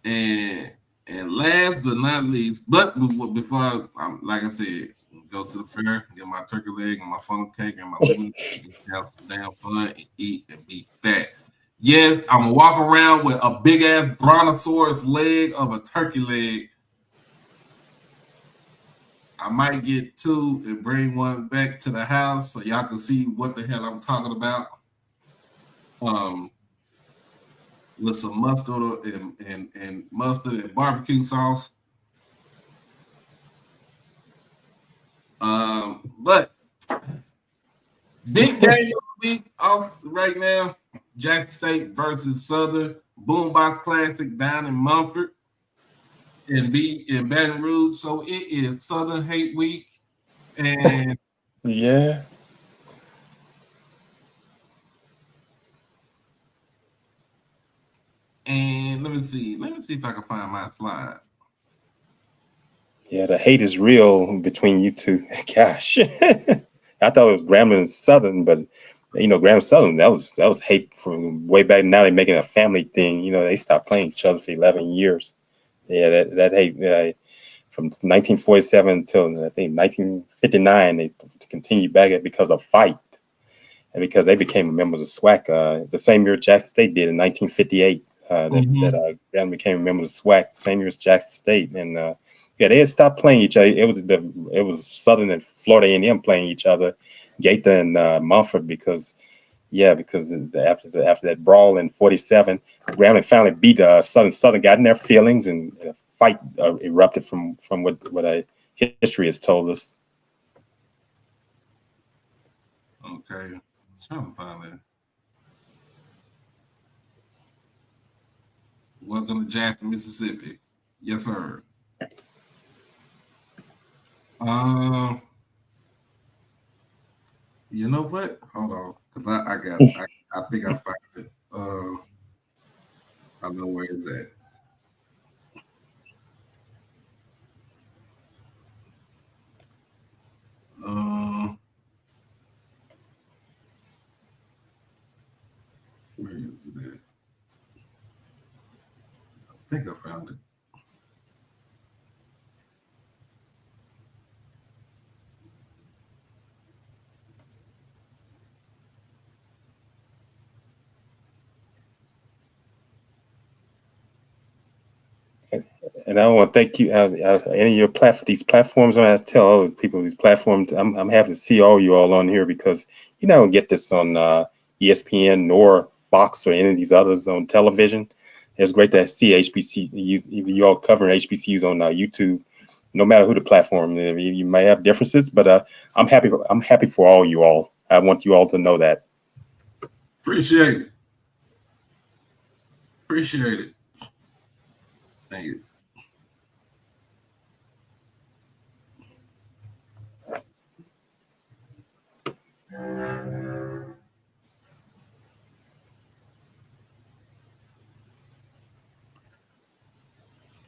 And last but not least, but before like I said, go to the fair, get my turkey leg and my funnel cake and my living, have some damn fun and eat and be fat. Yes, I'm gonna walk around with a big ass brontosaurus leg of a turkey leg. I might get 2 and bring one back to the house so y'all can see what the hell I'm talking about. With some mustard and mustard and barbecue sauce. But big game of the week off right now. Jackson State versus Southern. Boombox Classic down in Mumford and in Baton Rouge. So it is Southern Hate Week. And yeah. And let me see if I can find my slide. Yeah, the hate is real between you two. Gosh. I thought it was Grambling and Southern, but Graham Southern, that was hate from way back. Now they're making a family thing. They stopped playing each other for 11 years. Yeah, that hate from 1947 until I think 1959, they continued back it because of fight and because they became members of SWAC. The same year Jackson State did in 1958. That Graham became members of SWAC same year as Jackson State, and yeah, they had stopped playing each other. It was Southern and Florida A&M playing each other, Gaither and Mumford, because after that brawl in 47, Grambling finally beat Southern. Southern got in their feelings, and a fight erupted from what history has told us. Okay, trying to find that. Welcome to Jackson, Mississippi. Yes, sir. You know what? Hold on, because I think I found it. I know where it's at. Where is it at? I think I found it. And I want to thank you. Any of your these platforms, I have to tell other people these platforms. I'm happy to see all you all on here because you don't get this on ESPN nor Fox or any of these others on television. It's great to see you all covering HBCUs on YouTube. No matter who the platform is, you may have differences, but I'm happy. I'm happy for all you all. I want you all to know that. Appreciate it. Appreciate it. Thank you.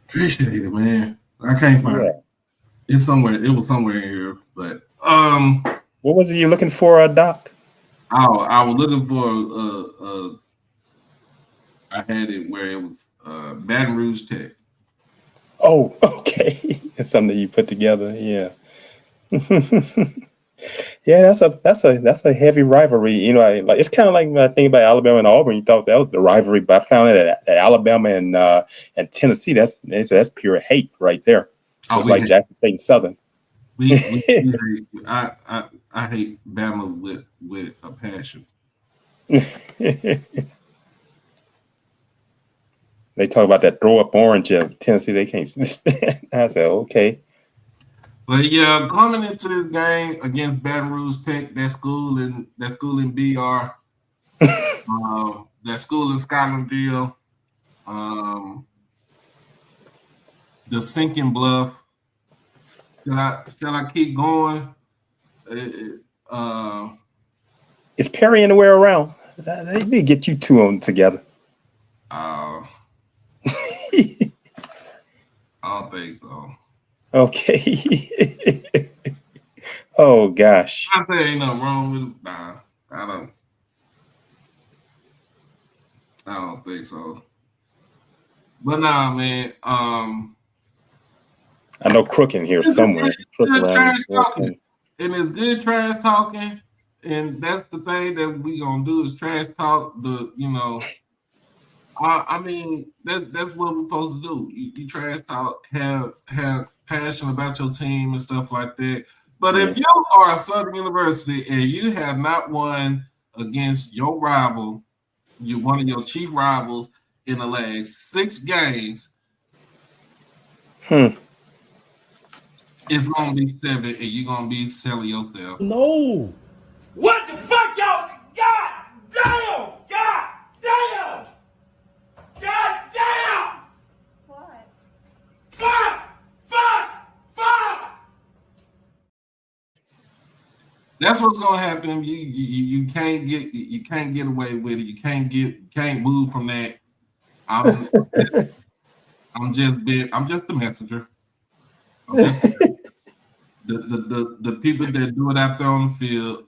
Appreciate it, man. I can't find it. It's somewhere. It was somewhere in here, but what was it you looking for, Doc? I was looking for I had it where it was Baton Rouge Tech. Oh, okay. It's something you put together, yeah. Yeah, that's a heavy rivalry. It's kind of like when I think about Alabama and Auburn. You thought that was the rivalry, but I found that Alabama and Tennessee, that's pure hate right there. It's like Jackson State and Southern. I hate Bama with a passion. They talk about that throw up orange of Tennessee. They can't stand. I said, okay. But yeah, coming into this game against Baton Rouge Tech, that school in BR, that school in Scotlandville, the sinking bluff. Shall I keep going? Is Perry anywhere around? They need to get you two on together. I don't think so. Okay. Oh gosh. I say ain't nothing wrong with it. Nah, I don't think so. But nah, man. I know Crook in here somewhere. Trash talking. And it's good trash talking. And that's the thing that we gonna do is trash talk. I mean that's what we're supposed to do. You trash talk, have passion about your team and stuff like that. But if you are Southern University and you have not won against your rival, one of your chief rivals in the last 6 games, it's gonna be 7, and you're gonna be selling yourself. No. What the fuck, y'all? God damn! God damn! God damn! What? Fuck! That's what's gonna happen. You can't get away with it. You can't move from that. I'm just the messenger. The people that do it out there on the field,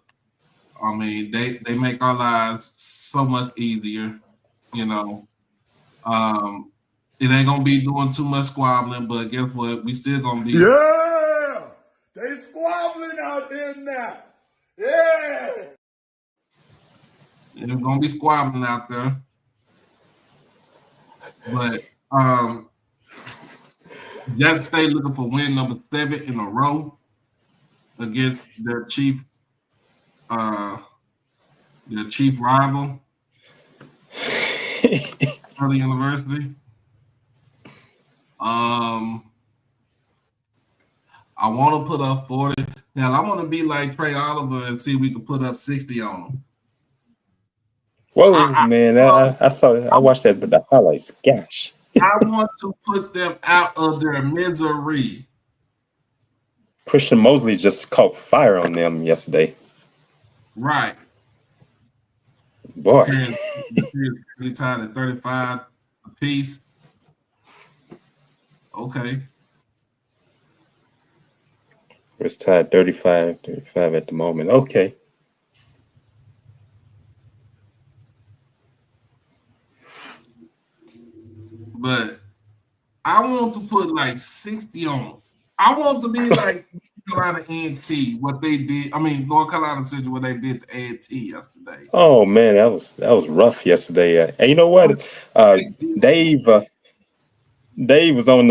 I mean, they make our lives so much easier, you know. It ain't gonna be doing too much squabbling, but guess what? We still gonna be. Yeah! They squabbling out there now. Yeah! It's gonna be squabbling out there. But Jackson State looking for win number 7 in a row against their chief rival, Early University. I want to put up 40. Now I want to be like Trey Oliver and see if we can put up 60 on them. Whoa, man! I saw that. I watched that, but the highlights. Gosh. I want to put them out of their misery. Christian Mosley just caught fire on them yesterday. Right. Boy. They tied at 35 apiece. Okay. It's tied 35 at the moment. Okay. But I want to put like 60 on them. I want to be like North Carolina A&T, what they did. I mean, North Carolina Central, what they did to A&T yesterday. Oh man, that was rough yesterday. And you know what? Dave was on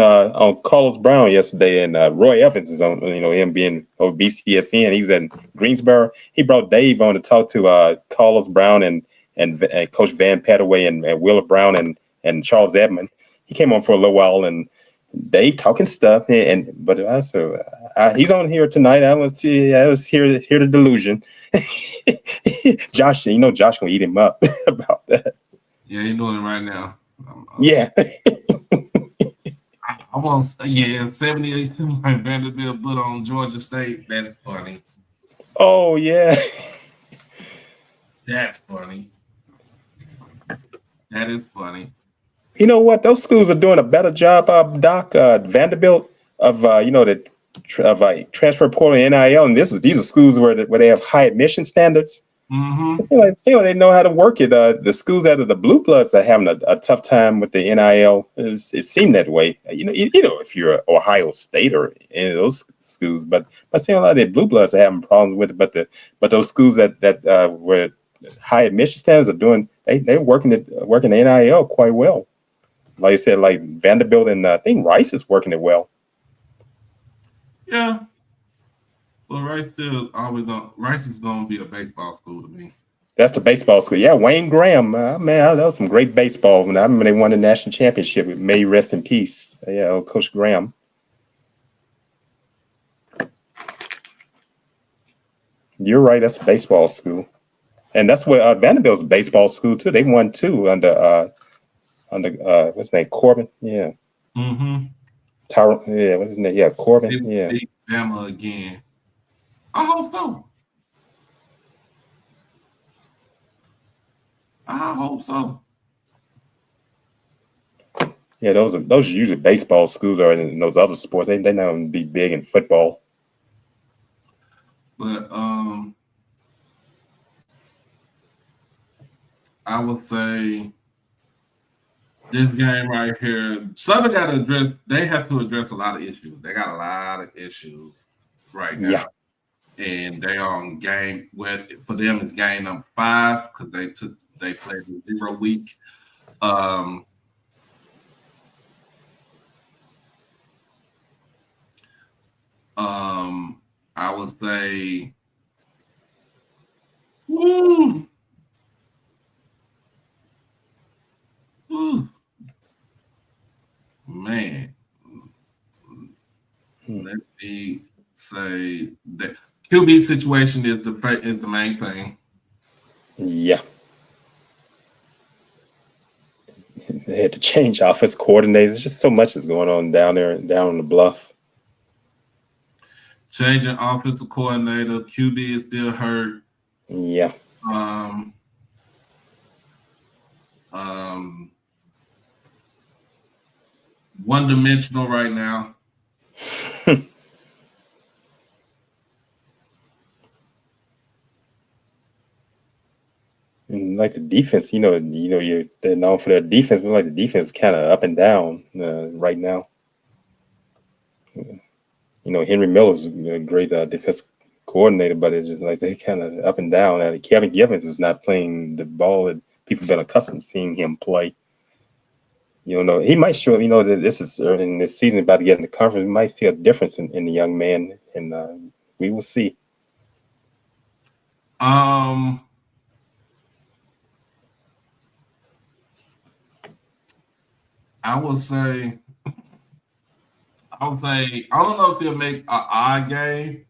Carlos Brown yesterday, and Roy Evans is on. Him being on BCSN. He was at Greensboro. He brought Dave on to talk to Carlos Brown and Coach Van Padaway and Willa Brown and Charles Edmond. He came on for a little while, and Dave talking stuff. But also he's on here tonight. I was here the delusion. Josh, Josh gonna eat him up about that. Yeah, he's doing it right now. Yeah. I want 70 like Vanderbilt put on Georgia State. That's funny. Oh yeah. That's funny. That is funny. You know what? Those schools are doing a better job, Doc. Vanderbilt of transfer portal and NIL, and these are schools where they have high admission standards. Mm-hmm. It seems like they know how to work it. The schools out of the Blue Bloods are having a tough time with the NIL. It seemed that way. If you're Ohio State or any of those schools, but it seems like the Blue Bloods are having problems with it. But those schools that where high admission standards are doing, they're working the NIL quite well. Like I said, like Vanderbilt and I think Rice is working it well. Yeah. Well, Rice is gonna be a baseball school to me. That's the baseball school. Yeah, Wayne Graham. Man, that was some great baseball. When I remember they won the national championship. May he rest in peace. Yeah, Coach Graham. You're right. That's a baseball school, and that's what Vanderbilt's a baseball school too. They won 2 under what's his name? Corbin. Yeah. Mm-hmm. Yeah. What's his name? Yeah, Corbin. Yeah. Beat Bama again. I hope so. Yeah, those are usually baseball schools, or in those other sports. They not gonna be big in football. But I would say this game right here, Southern got to address. They have to address a lot of issues. They got a lot of issues right now. Yeah. And they are on game for them it's game number 5 because they played a 0 week. I would say, man. Let me say that QB situation is the main thing. Yeah. They had to change offense coordinators. There's just so much is going on down on the bluff. Changing offensive coordinator, QB is still hurt. Yeah. One-dimensional right now. And like the defense, they're known for their defense, but like the defense is kind of up and down right now. Henry Miller's a great defense coordinator, but it's just like they kind of up and down. And Kevin Givens is not playing the ball that people have been accustomed to seeing him play. He might show. That this is early in this season, about to get in the conference. We might see a difference in the young man, and we will see. I would say, I don't know if he'll make an odd game,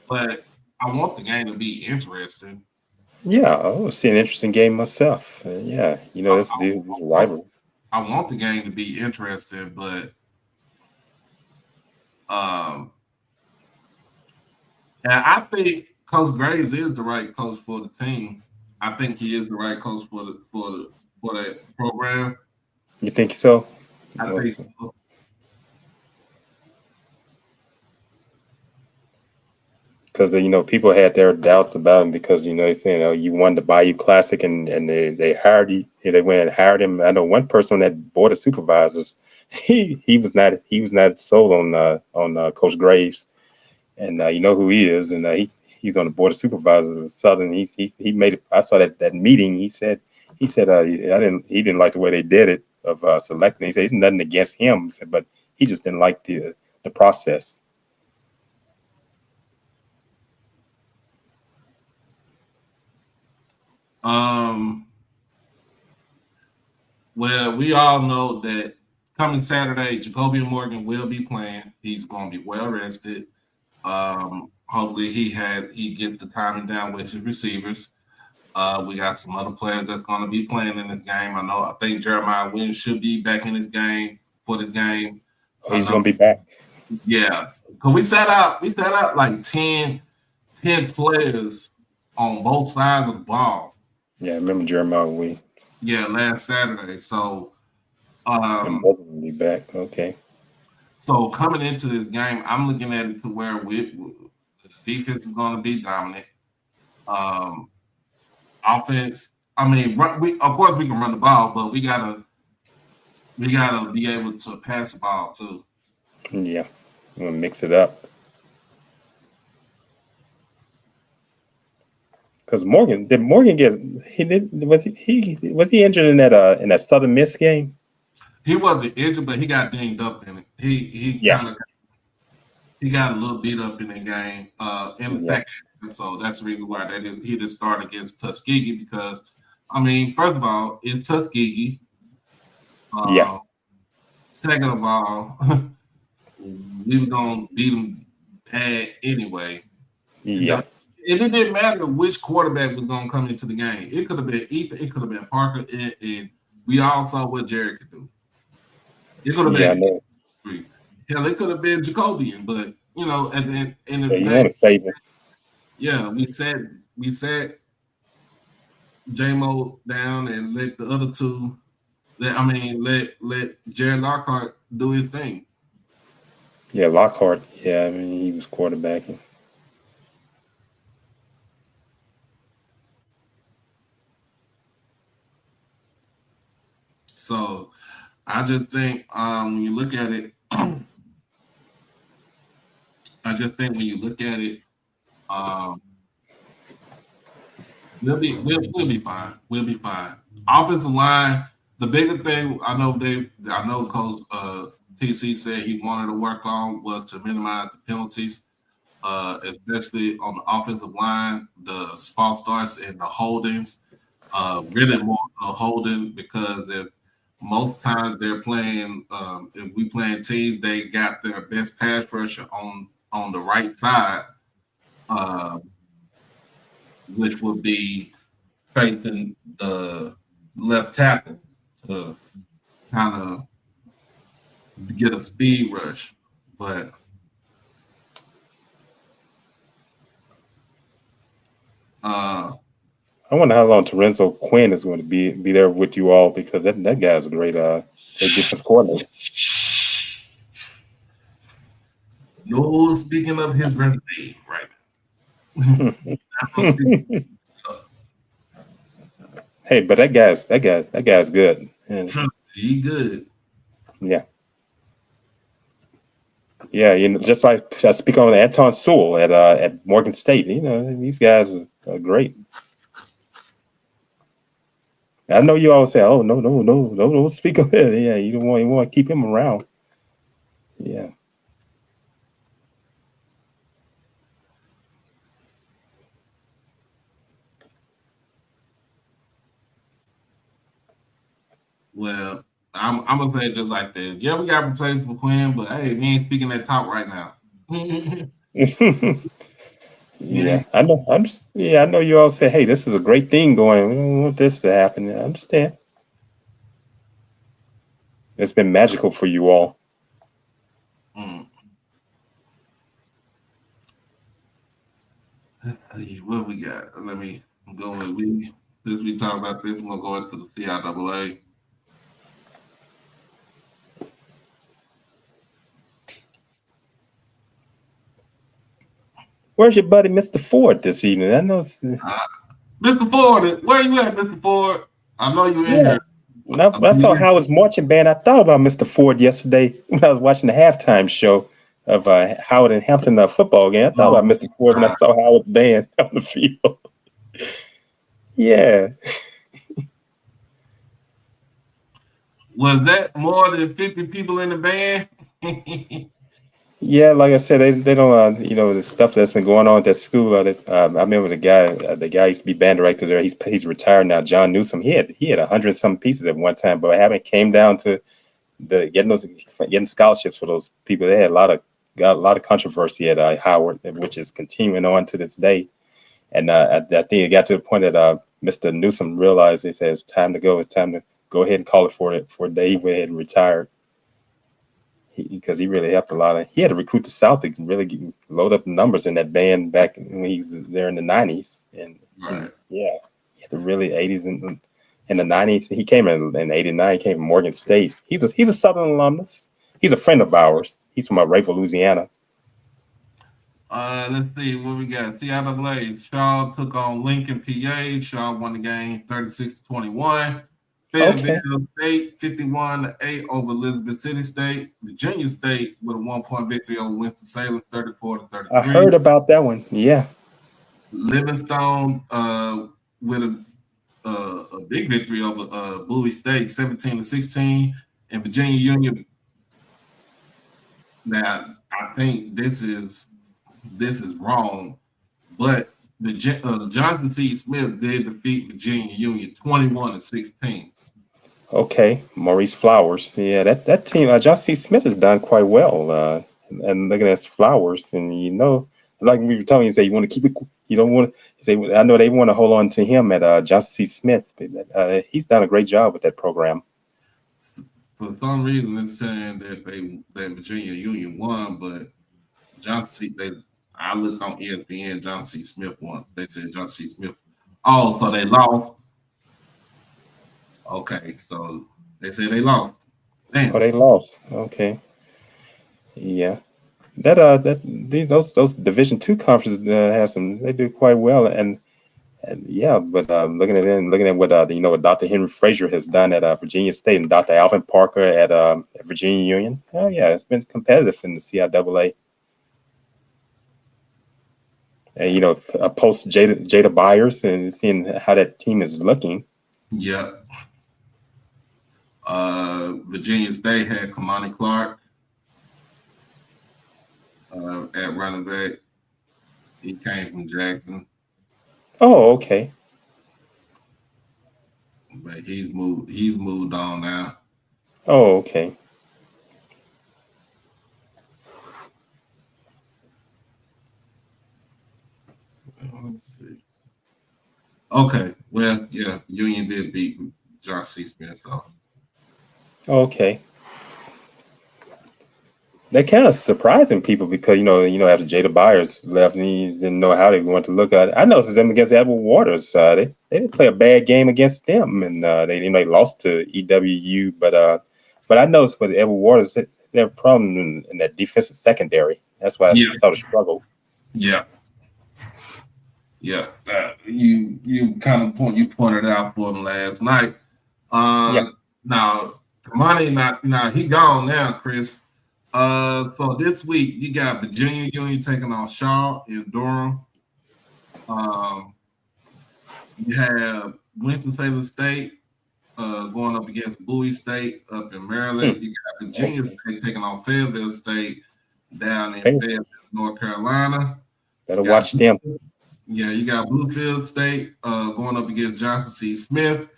but I want the game to be interesting. Yeah, I will see an interesting game myself. This is a rivalry. I want the game to be interesting, but and I think Coach Graves is the right coach for the team. I think he is the right coach for the program. You think so? I think so. Because people had their doubts about him because they saying you won the Bayou Classic and they hired you. They went and hired him. I know one person on that board of supervisors. He was not sold on Coach Graves, and you know who he is, and he's on the board of supervisors of Southern. He made it. I saw that meeting. He said he didn't like the way they did it of selecting. He said it's nothing against him. He said, but he just didn't like the process. Well, we all know that coming Saturday, Jacoby Morgan will be playing. He's going to be well rested. Hopefully, he gets the timing down with his receivers. We got some other players that's going to be playing in this game. I think Jeremiah Williams should be back in this game for this game. He's going to be back. Yeah, because we set out like 10 players on both sides of the ball. Yeah, I remember Jeremiah Williams. Yeah, last Saturday. So, will be back. Okay. So coming into this game, I'm looking at it to where the defense is going to be dominant. Offense. I mean, of course we can run the ball, but we gotta be able to pass the ball too. Yeah, we'll mix it up. Because did Morgan get? Was he injured in that Southern Miss game? He wasn't injured, but he got dinged up in it. He got a little beat up in that game in the second. So that's the reason why he didn't start against Tuskegee because, I mean, first of all, it's Tuskegee. Second of all, we were gonna beat them bad anyway. Yeah. And it didn't matter which quarterback was going to come into the game. It could have been Ethan. It could have been Parker. And we all saw what Jared could do. It could have been. Hell, it could have been Jacobian. But, at the end of the day. You want to save it. Yeah, we sat J-Mo down and let the other two, let Jared Lockhart do his thing. Yeah, Lockhart. Yeah, I mean, he was quarterbacking. So I just think when you look at it, we'll be fine. We'll be fine. Offensive line, the bigger thing I know Coach TC said he wanted to work on was to minimize the penalties, especially on the offensive line, the false starts and the holdings. Really more holding because if most times they're playing, if we playing teams, they got their best pass rusher on the right side, which would be facing the left tackle to kind of get a speed rush. But I wonder how long Terenzo Quinn is going to be there with you all because that guy's a great defense coordinator. No speaking of his resume, right? Hey, but that guy's good. And Trust me, he good. yeah, yeah, just like I speak on Anton Sewell at Morgan State. These guys are great. I know you always say, "Oh, no, no, no, no, don't speak of it." Yeah, you want to keep him around. Yeah. Well, I'm gonna say it just like this. Yeah, we got replaced for Quinn, but hey, we ain't speaking that talk right now. we Yeah, ain't, I know. I know you all say, "Hey, this is a great thing going. We don't want this to happen." I understand. It's been magical for you all. mm. Let's see what we got. Let me go with we. Since we talk about this, we're gonna go into the CIAA. Where's your buddy, Mr. Ford, this evening? I know. Mr. Ford, where you at, Mr. Ford? I know you in Yeah. here. When I saw Howard's marching band, I thought about Mr. Ford yesterday when I was watching the halftime show of Howard and Hampton football game. I thought Oh, about Mr. Ford when I saw Howard's band on the field. Yeah. was that more than 50 people in the band? Yeah, like I said, they don't the stuff that's been going on at that school. I remember the guy used to be band director there. He's retired now. John Newsom. He had 100 some pieces at one time, but having came down to the getting scholarships for those people. They had got a lot of controversy at Howard, which is continuing on to this day. And I think it got to the point that Mr. Newsom realized he said it's time to go. It's time to go ahead and call it for a day. He went ahead and retired because he really helped a lot. He had to recruit the South to really load up the numbers in that band back when he was there in the '90s. And Right. yeah, the really '80s and in the '90s. He came in '89. He came from Morgan State. He's a Southern alumnus. He's a friend of ours. He's from Rayford, Louisiana. Let's see what we got. CIAA. Shaw took on Lincoln, PA. Shaw won the game 36-21. Okay. Fayetteville State 51-8 over Elizabeth City State. Virginia State with a 1-point victory over Winston-Salem 34-33. I heard about that one. Yeah. Livingstone with a big victory over Bowie State 17-16. And Virginia Union. Now, I think this is wrong, but the Johnson C. Smith did defeat Virginia Union 21-16. Okay. Maurice Flowers. Yeah, that team. John C. Smith has done quite well. And looking at his Flowers, and like we were telling you, say you want to keep it. You don't want to say. I know they want to hold on to him at Johnson C. Smith. He's done a great job with that program. For some reason, it's saying that Virginia Union won, but Johnson C. I looked on ESPN. Johnson C. Smith won. They said Johnson C. Smith. Oh, so they lost. Okay, so they say they lost. Damn. Oh, they lost. Okay. Yeah. Those Division two conferences have some. They do quite well, and yeah. But looking at what what Dr. Henry Frazier has done at Virginia State and Dr. Alvin Parker at Virginia Union. Oh yeah, it's been competitive in the CIAA. And post Jada Byers and seeing how that team is looking. Yeah. Virginia State had Kamani Clark at running back. He came from Jackson, Oh, okay. but he's moved on now. Oh, okay. Let's see. Okay, well, yeah, Union did beat John C. Smith, so Okay. That kind of surprising people because after Jada Byers left and he didn't know how they wanted to look at it. I noticed them against Edward Waters. They didn't play a bad game against them, and they lost to EWU. But I noticed with Edward Waters they have a problem in that defensive secondary. That's why I yeah, sort of struggle. yeah, yeah. you kind of pointed out for them last night. Now Kamani now he gone now, Chris. So this week you got Virginia Union taking on Shaw in Durham. You have Winston-Salem State going up against Bowie State up in Maryland. You got Virginia State taking on Fayetteville State down in Fayetteville, North Carolina. Better watch them. Yeah, you got Bluefield State going up against Johnson C. Smith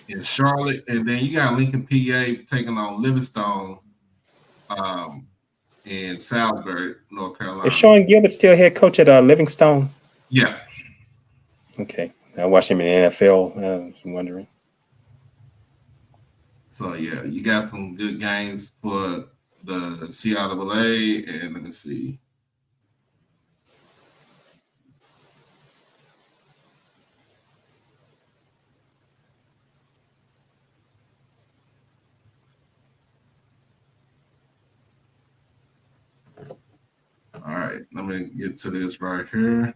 in Charlotte, and then you got Lincoln, PA taking on Livingstone in Salisbury, North Carolina. Is Sean Gilbert still head coach at Livingstone? Yeah. Okay, I watched him in the NFL. I'm wondering. So yeah, you got some good games for the CIAA, and let me see. All right, let me get to this right here.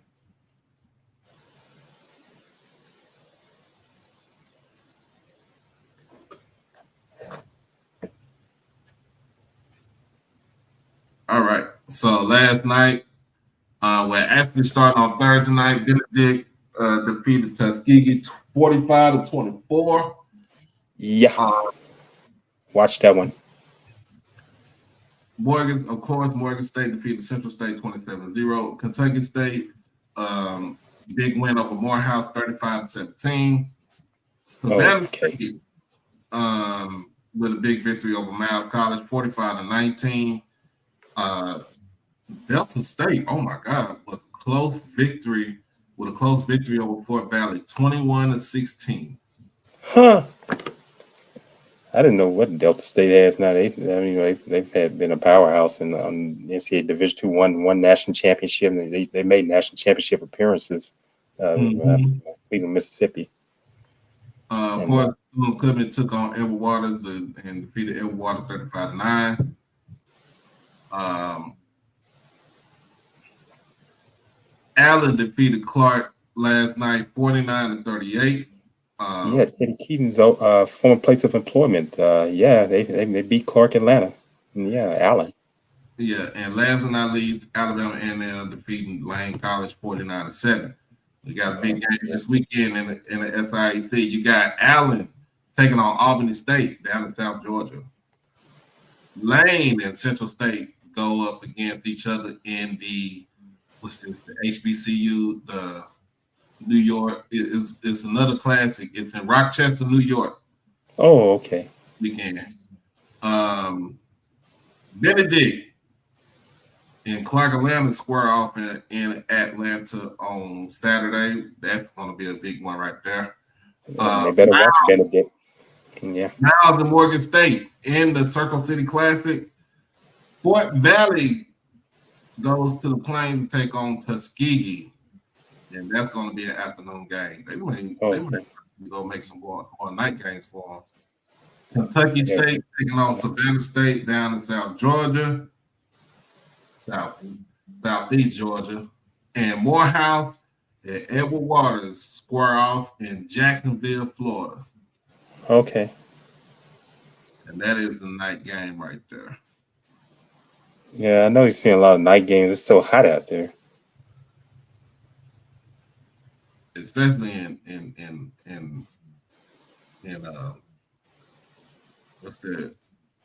All right, so last night, we're actually starting on Thursday night. Benedict defeated Tuskegee 45-24. Yeah, watch that one. Morgan State defeated Central State 27-0. Kentucky State, big win over Morehouse 35-17. Savannah State with a big victory over Miles College 45-19. Delta State, oh my God, with a close victory over Fort Valley 21-16. Huh. I didn't know what Delta State has now. They've been a powerhouse in NCAA Division II, won national championship. And they made national championship appearances. Cleveland, Mississippi. Of course, Clement took on Edward Waters and defeated Edward Waters 35-9. Allen defeated Clark last night 49-38. Teddy Keaton's former place of employment. They beat Clark Atlanta. Yeah, Allen. Yeah, and last but not least, Alabama A&M defeating Lane College 49-7. We got big games this weekend in the SIAC. You got Allen taking on Albany State down in South Georgia. Lane and Central State go up against each other in the HBCU, the New York. It's another classic. It's in Rochester, New York. Oh, okay. Weekend. Benedict and Clark Atlanta square off in Atlanta on Saturday. That's going to be a big one right there. They better watch Benedict. Yeah. Miles and Morgan State in the Circle City Classic. Fort Valley goes to the Plains to take on Tuskegee, and that's going to be an afternoon game. They might go make some more night games for them. Kentucky State taking on Savannah State down in South Georgia, Southeast Georgia, and Morehouse and Edward Waters square off in Jacksonville, Florida. Okay. And that is the night game right there. Yeah, I know you're seeing a lot of night games. It's so hot out there. Especially in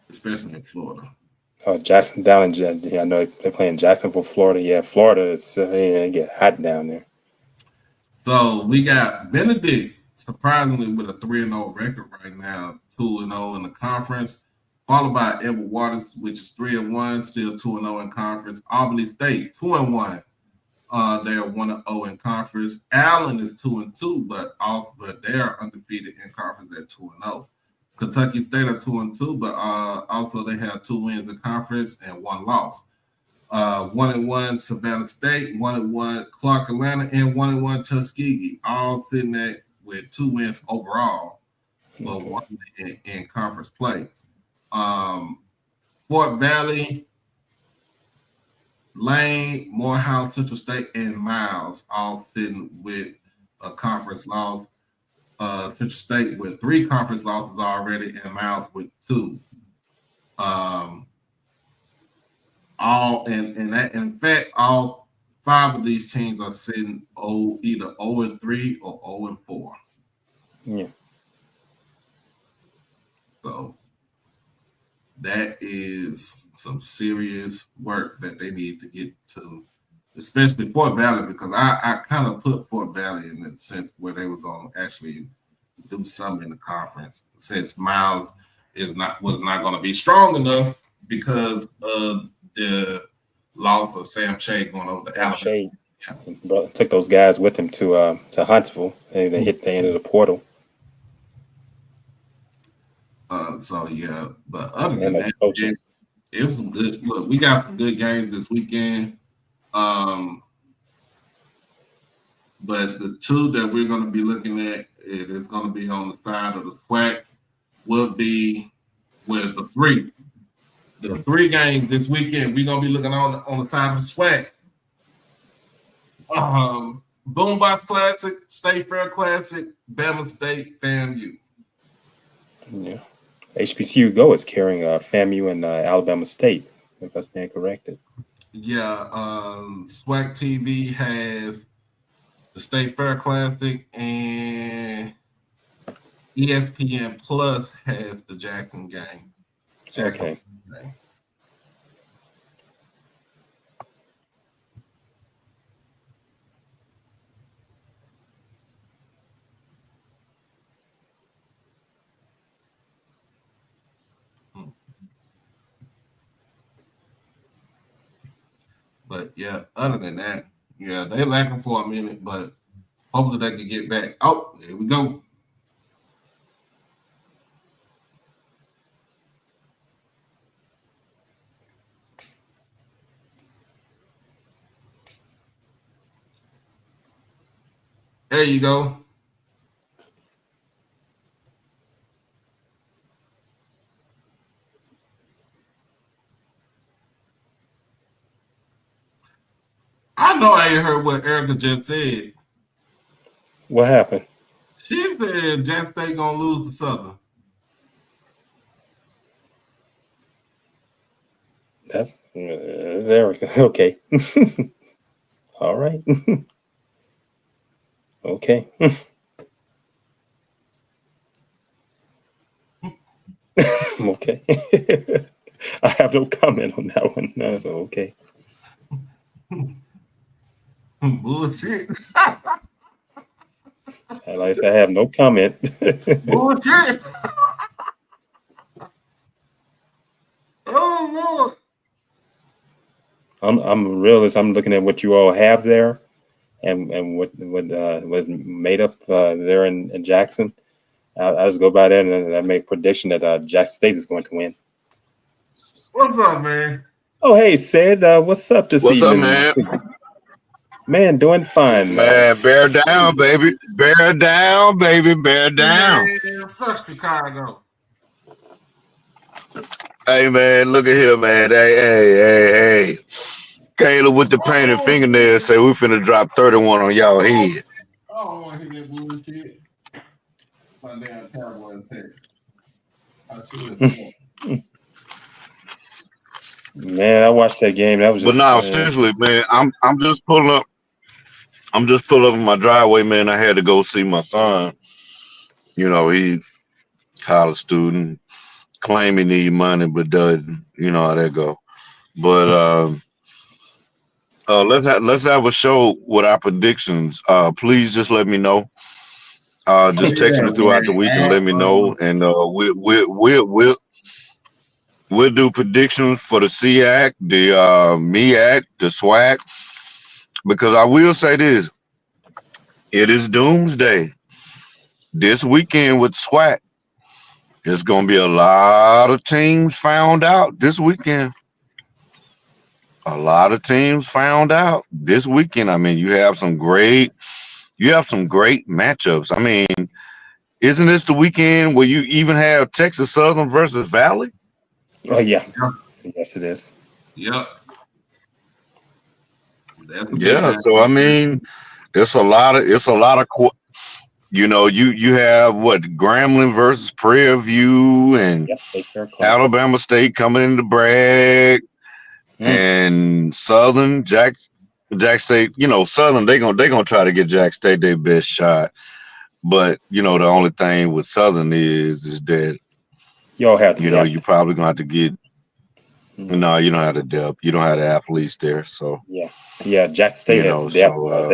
especially in Florida. Oh, Jackson down in I know they're playing Jacksonville, Florida. Yeah, Florida is it get hot down there. So we got Benedict surprisingly with a 3-0 record right now, 2-0 in the conference, followed by Edward Waters, which is 3-1, still 2-0 in conference. Albany State 2-1. They are 1-0 in conference. Allen is 2-2, but they are undefeated in conference at 2-0. Kentucky State are 2-2, but also they have 2 wins in conference and 1 loss. 1-1 Savannah State, 1-1 Clark Atlanta, and 1-1 Tuskegee, all sitting at with 2 wins overall, but 1 in conference play. Fort Valley, Lane, Morehouse, Central State, and Miles all sitting with a conference loss. Central State with 3 conference losses already, and Miles with 2. In fact, all 5 of these teams are sitting either 0-3 or 0-4. Yeah. So that is some serious work that they need to get to, especially Fort Valley, because I kind of put Fort Valley in the sense where they were going to actually do something in the conference, since Miles was not going to be strong enough because of the loss of Sam Shea going over to Alabama. Shea took those guys with him to Huntsville, and they hit the end of the portal. But other than that, it was some good. Look, we got some good games this weekend. But the 2 that we're going to be looking at, it is going to be on the side of the SWAC, will be with the 3. The 3 games this weekend, we're going to be looking on the side of the SWAC. Boombox Classic, State Fair Classic, Bama State, FAMU. Yeah. HBCU Go is carrying FAMU and Alabama State, if I stand corrected. Yeah, SWAC TV has the State Fair Classic, and ESPN Plus has the Jackson game. Okay. Game. But yeah, other than that, yeah, they're lacking for a minute, but hopefully they can get back. Oh, here we go. There you go. I know I ain't heard what Erica just said. What happened? She said Jackson State gonna lose to Southern. That's Erica. Okay. All right. Okay. Okay. I have no comment on that one. No, so okay. Bullshit. Like I said, I have no comment. Bullshit. Oh Lord. I'm a realist. I'm looking at what you all have there, and what was made up there in Jackson. I just go by that and I make a prediction that Jackson State is going to win. What's up, man? Oh, hey, Sid. What's up this evening? What's up, man? Man, doing fine. Man, bear down, baby. Bear down, baby. Bear down. Man, fuck Chicago. Hey, man, look at here, man. Hey. Kayla with the painted fingernails say we finna drop 31 on y'all head. I don't want to hear that bullshit. My damn Cowboy attack. I should. Man, I watched that game. That was just. But no, seriously, man, I'm just pulling up. I'm just pulling up in my driveway, man. I had to go see my son. You know, he college student, claim he need money, but doesn't. You know how that go. But let's have a show with our predictions. Please just let me know. Just text me throughout the week and let me know, and we'll do predictions for the SEAC, the MEAC, the SWAC. Because I will say this, it is doomsday. This weekend with SWAC, there's going to be a lot of teams found out this weekend. A lot of teams found out this weekend. I mean, you have some great matchups. I mean, isn't this the weekend where you even have Texas Southern versus Valley? Oh, yeah. Yes, it is. Yep. Yeah, so I mean, It's a lot of you know, you have what Grambling versus Prairie View and Yep, State Fair Classic. Alabama State coming in to brag and Southern Jack State. You know, Southern they gonna try to get Jack State their best shot. But you know, the only thing with Southern is that You all have the you know depth. you probably gonna have to get. No, you don't have the depth. You don't have the athletes there. So Yeah. Jack State you has know, depth. so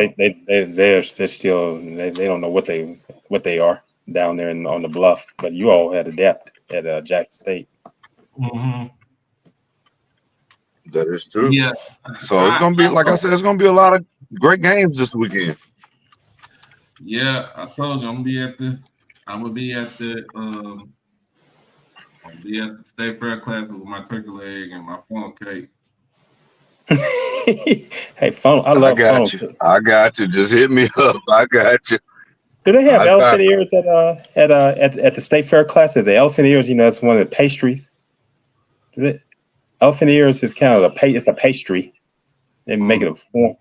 They're still they don't know what they are down there on the bluff. But you all had the depth at Jack State. Mm-hmm. that is true. Yeah. So it's gonna be like I said, it's gonna be a lot of great games this weekend. Yeah, I told you I'm gonna be at the State Fair Classic with my turkey leg and my funnel cake. Hey, funnel! I love funnel cake. I got you. Just hit me up. I got you. Do they have elephant ears at the State Fair Classic? The elephant ears, you know, it's one of the pastries. Elephant ears is kind of it's a pastry. They make it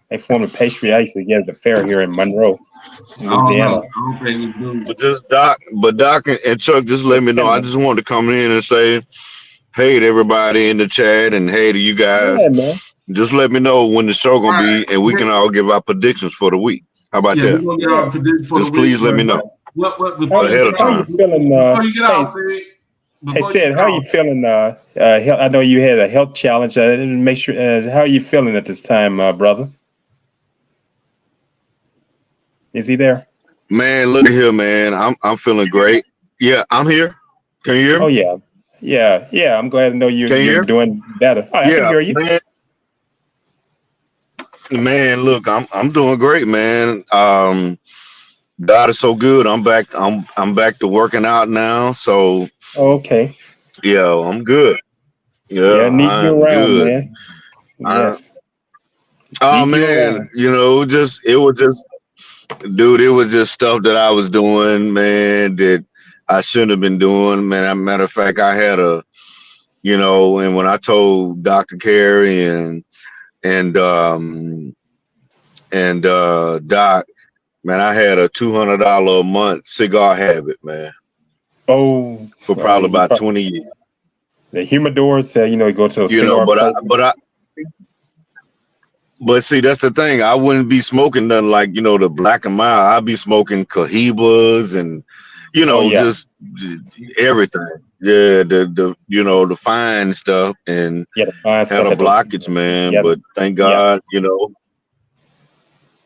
they form a pastry. I used to get at the fair here in Monroe, Louisiana. I don't think we do. But Doc and Chuck, just let me know. I just wanted to come in and say, hey to everybody in the chat and hey to you guys. Yeah, man. Just let me know when the show gonna be, and we can all give our predictions for the week. How about that? We're gonna get our predictions for just the week. please let me know. Ahead of time. How you feeling? Before you get off, Hey, Sid, how are you feeling? I know you had a health challenge. Make sure. How are you feeling at this time, brother? Is he there? Man, look at here, man. I'm feeling great. Yeah, I'm here. Can you hear me? Oh yeah. I'm glad to know you're doing better. I can hear you. Man, look, I'm doing great, man. God is so good. I'm back to working out now. So okay. Yeah, I'm good. Yeah, need you around, good. Man. Yes. Oh man, you know, it was just stuff that I was doing, man, that I shouldn't have been doing. Man, as a matter of fact, I had and when I told Dr. Carey and Doc, man, I had a $200 a month cigar habit, man. Oh, for probably about 20 years. The humidors, you go to a cigar place. But see, that's the thing. I wouldn't be smoking nothing like, the Black and Mild. I'd be smoking Cohibas and, just everything. Yeah, the fine stuff and the fine had a blockage, man. But thank God,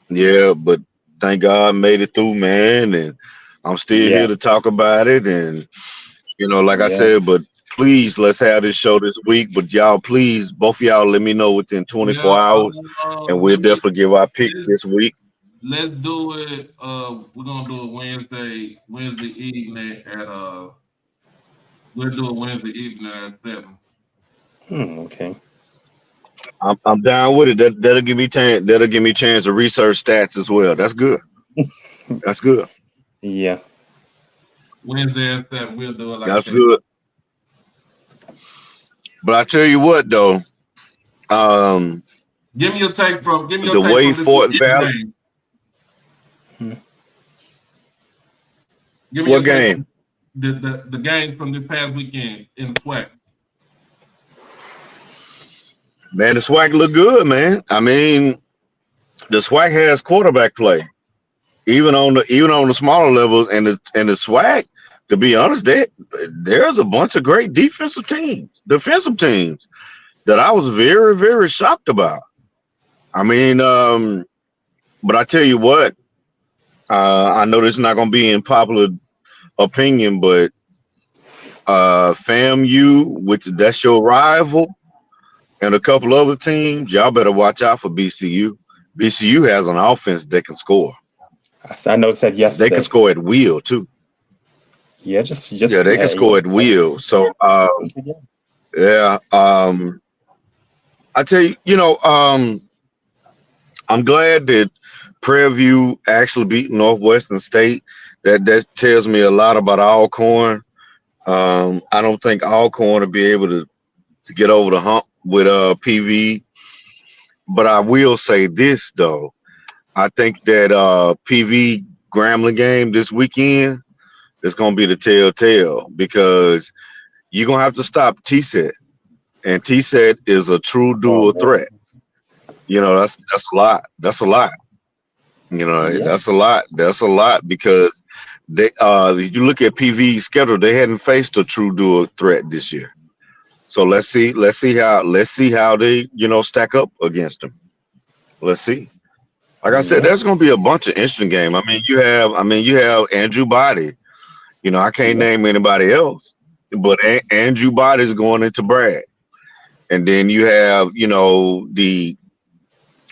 but thank God made it through, man. And I'm still here to talk about it. And, like I said, but please, let's have this show this week. But y'all, please, both of y'all, let me know within 24 hours, and we'll definitely give our pick this week. Let's do it. We're gonna do it Wednesday evening at We'll do it Wednesday evening at 7. Okay. I'm down with it. That'll give me time. That'll give me a chance to research stats as well. That's good. That's good. Yeah. Wednesday at 7. We'll do it like that's good. But I tell you what, though. Give me your take from the way Fort Valley. Give me what game? The game from this past weekend in the SWAC. Man, the SWAC look good, man. I mean, the SWAC has quarterback play, even on the smaller levels, and the SWAC. To be honest, there's a bunch of great defensive teams that I was very, very shocked about. I mean, but I tell you what, I know this is not going to be in popular opinion, but FAMU, that's your rival, and a couple other teams, y'all better watch out for BCU. BCU has an offense that can score. I noticed that yesterday. They can score at will too. Yeah, they can score at will. So I tell you, I'm glad that Prairie View actually beat Northwestern State. That tells me a lot about Alcorn. I don't think Alcorn will be able to get over the hump with PV. But I will say this though. I think that PV Grambling game this weekend is gonna be the telltale because you're gonna have to stop T-Set. And T-Set is a true Oh dual man. threat. That's a lot. That's a lot. Yeah. That's a lot. That's a lot because they if you look at PV's schedule, they hadn't faced a true dual threat this year. So let's see how they stack up against them. Let's see. Like I said, Yeah. there's going to be a bunch of interesting game. I mean, you have Andrew Body. I can't Yeah. name anybody else, but Andrew Body's going into Bragg, and then you have the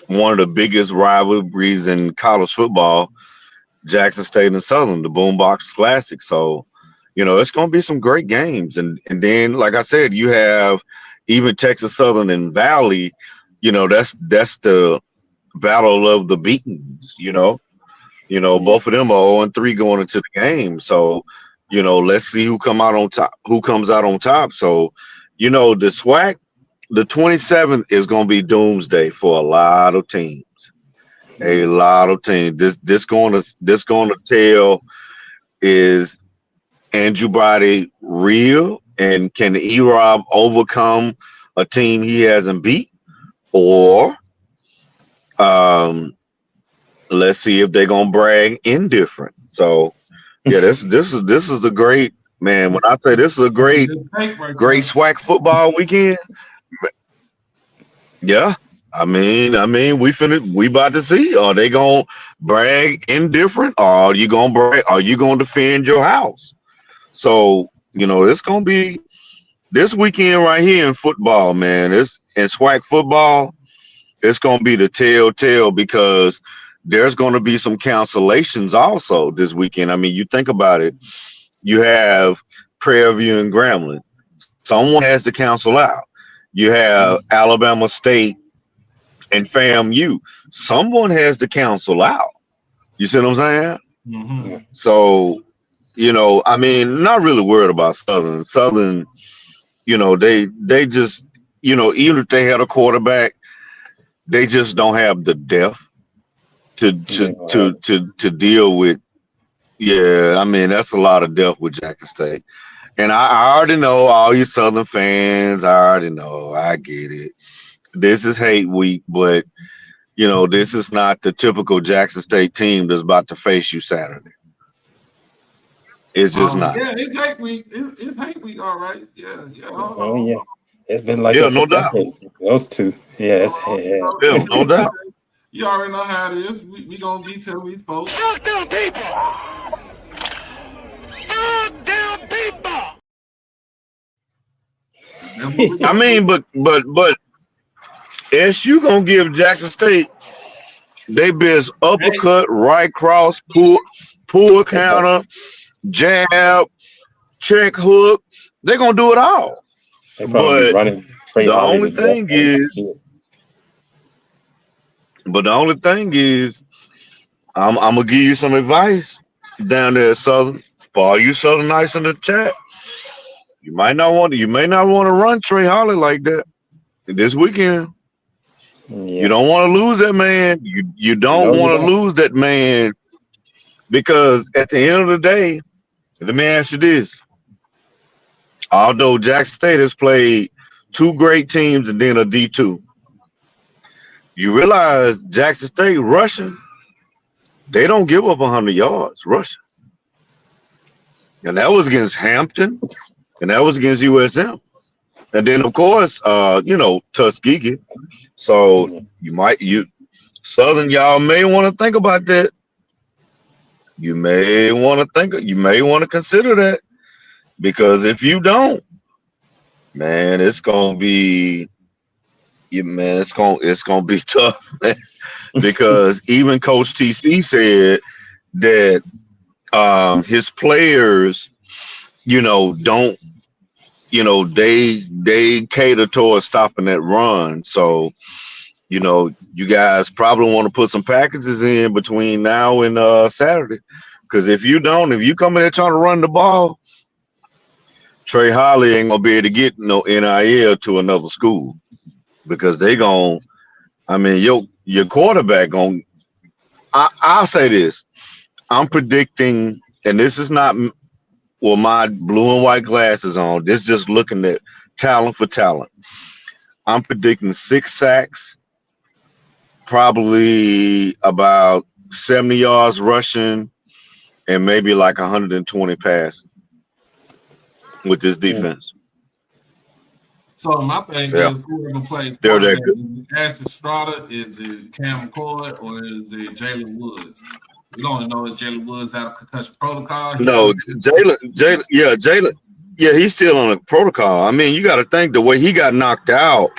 one of the biggest rivalries in college football, Jackson State and Southern, the Boombox Classic. So, it's going to be some great games, and then like I said, you have even Texas Southern and Valley. That's the battle of the beatings. Yeah. Both of them are 0-3 going into the game. So, let's see who comes out on top. So, the SWAC, the 27th is going to be doomsday for a lot of teams. A Yeah. lot of teams. This going to tell, is Andrew Body real, and can E-Rob overcome a team he hasn't beat, or let's see if they're gonna brag indifferent. So yeah, this is a great, man. When I say this is a That's a great good take right great there. SWAC football weekend, yeah. I mean, we about to see. Are they gonna brag indifferent, or are you gonna defend your house? So it's gonna be this weekend right here in football, man. It's in SWAC football. It's gonna be the telltale because there's gonna be some cancellations also this weekend. I mean, you think about it. You have Prairie View and Grambling. Someone has to cancel out. You have Alabama State and FAMU. Someone has to cancel out. You see what I'm saying? Mm-hmm. Yeah. So, I mean, not really worried about Southern. Southern, they just, even if they had a quarterback, they just don't have the depth to They to don't have to it. to deal with. Yeah, I mean, that's a lot of depth with Jackson State. And I already know all you Southern fans. I already know. I get it. This is hate week, but this is not the typical Jackson State team that's about to face you Saturday. It's just not. Yeah, it's hate week. It's hate week. All right. Yeah, yeah. Hold Oh on. yeah. It's been like Yeah, that for no doubt. decades. Those two. Yeah, Hold it's on. yeah. Yeah, no doubt. You already know how it is. We gonna be telling these folks. Fuck them people! Fuck them people! That's what we I gonna do. mean, but SU gonna give Jackson State they best Hey, uppercut, right cross, pull counter, jab, check hook. They're gonna do it all. They probably be But running Trey the Holly only to death. thing I just is, see it. but the only thing is, I'm gonna give you some advice down there at Southern. For all you Southernites in the chat, you may not want to run Trey Holly like that this weekend. You Yeah. don't want to lose that man. You don't No, you want to don't. lose that man because at the end of the day, let me ask you this. Although Jackson State has played two great teams and then a D2, you realize Jackson State rushing, they don't give up 100 yards rushing. And that was against Hampton, and that was against USM. And then, of course, Tuskegee. So Yeah. you Southern, y'all may want to think about that. You may want to consider that because if you don't, man, it's gonna be it's gonna be tough, man. Because even Coach TC said that his players, don't they cater towards stopping that run. So you guys probably want to put some packages in between now and Saturday. Because if you come in there trying to run the ball, Trey Holly ain't gonna be able to get no NIL to another school because they gon' I mean your quarterback I'll say this. I'm predicting, and this is not with my blue and white glasses on. This is just looking at talent for talent. I'm predicting 6 sacks, probably about 70 yards rushing, and maybe like 120 passing with this defense. So my thing Yeah. is, whoever plays They're that quarterback, good. is it Ashton Strata, is it Cam McCoy, or is it Jalen Woods? We don't know if Jalen Woods had a concussion protocol. No, Jalen, yeah, he's still on a protocol. I mean, you got to think the way he got knocked out.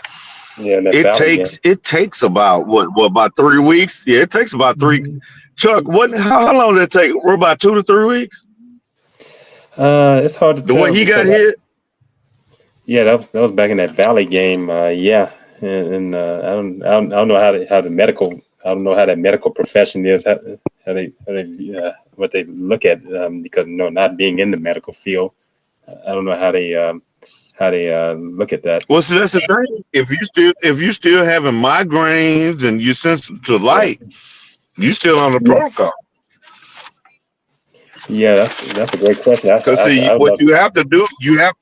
Yeah, that It Valley takes about what about 3 weeks? Yeah, it takes about 3. Chuck, how long did it take? We're about 2 to 3 weeks. It's hard to The tell. way he got because hit. Yeah, that was back in that Valley game. Yeah, and I don't know how the medical I don't know how that medical profession is how they what they look at because not being in the medical field, I don't know how they look at that. Well, so that's the thing. If you still having migraines and you sensitive to light, you still on the protocol. Yeah, that's a great question. Because see, what you have to do, you have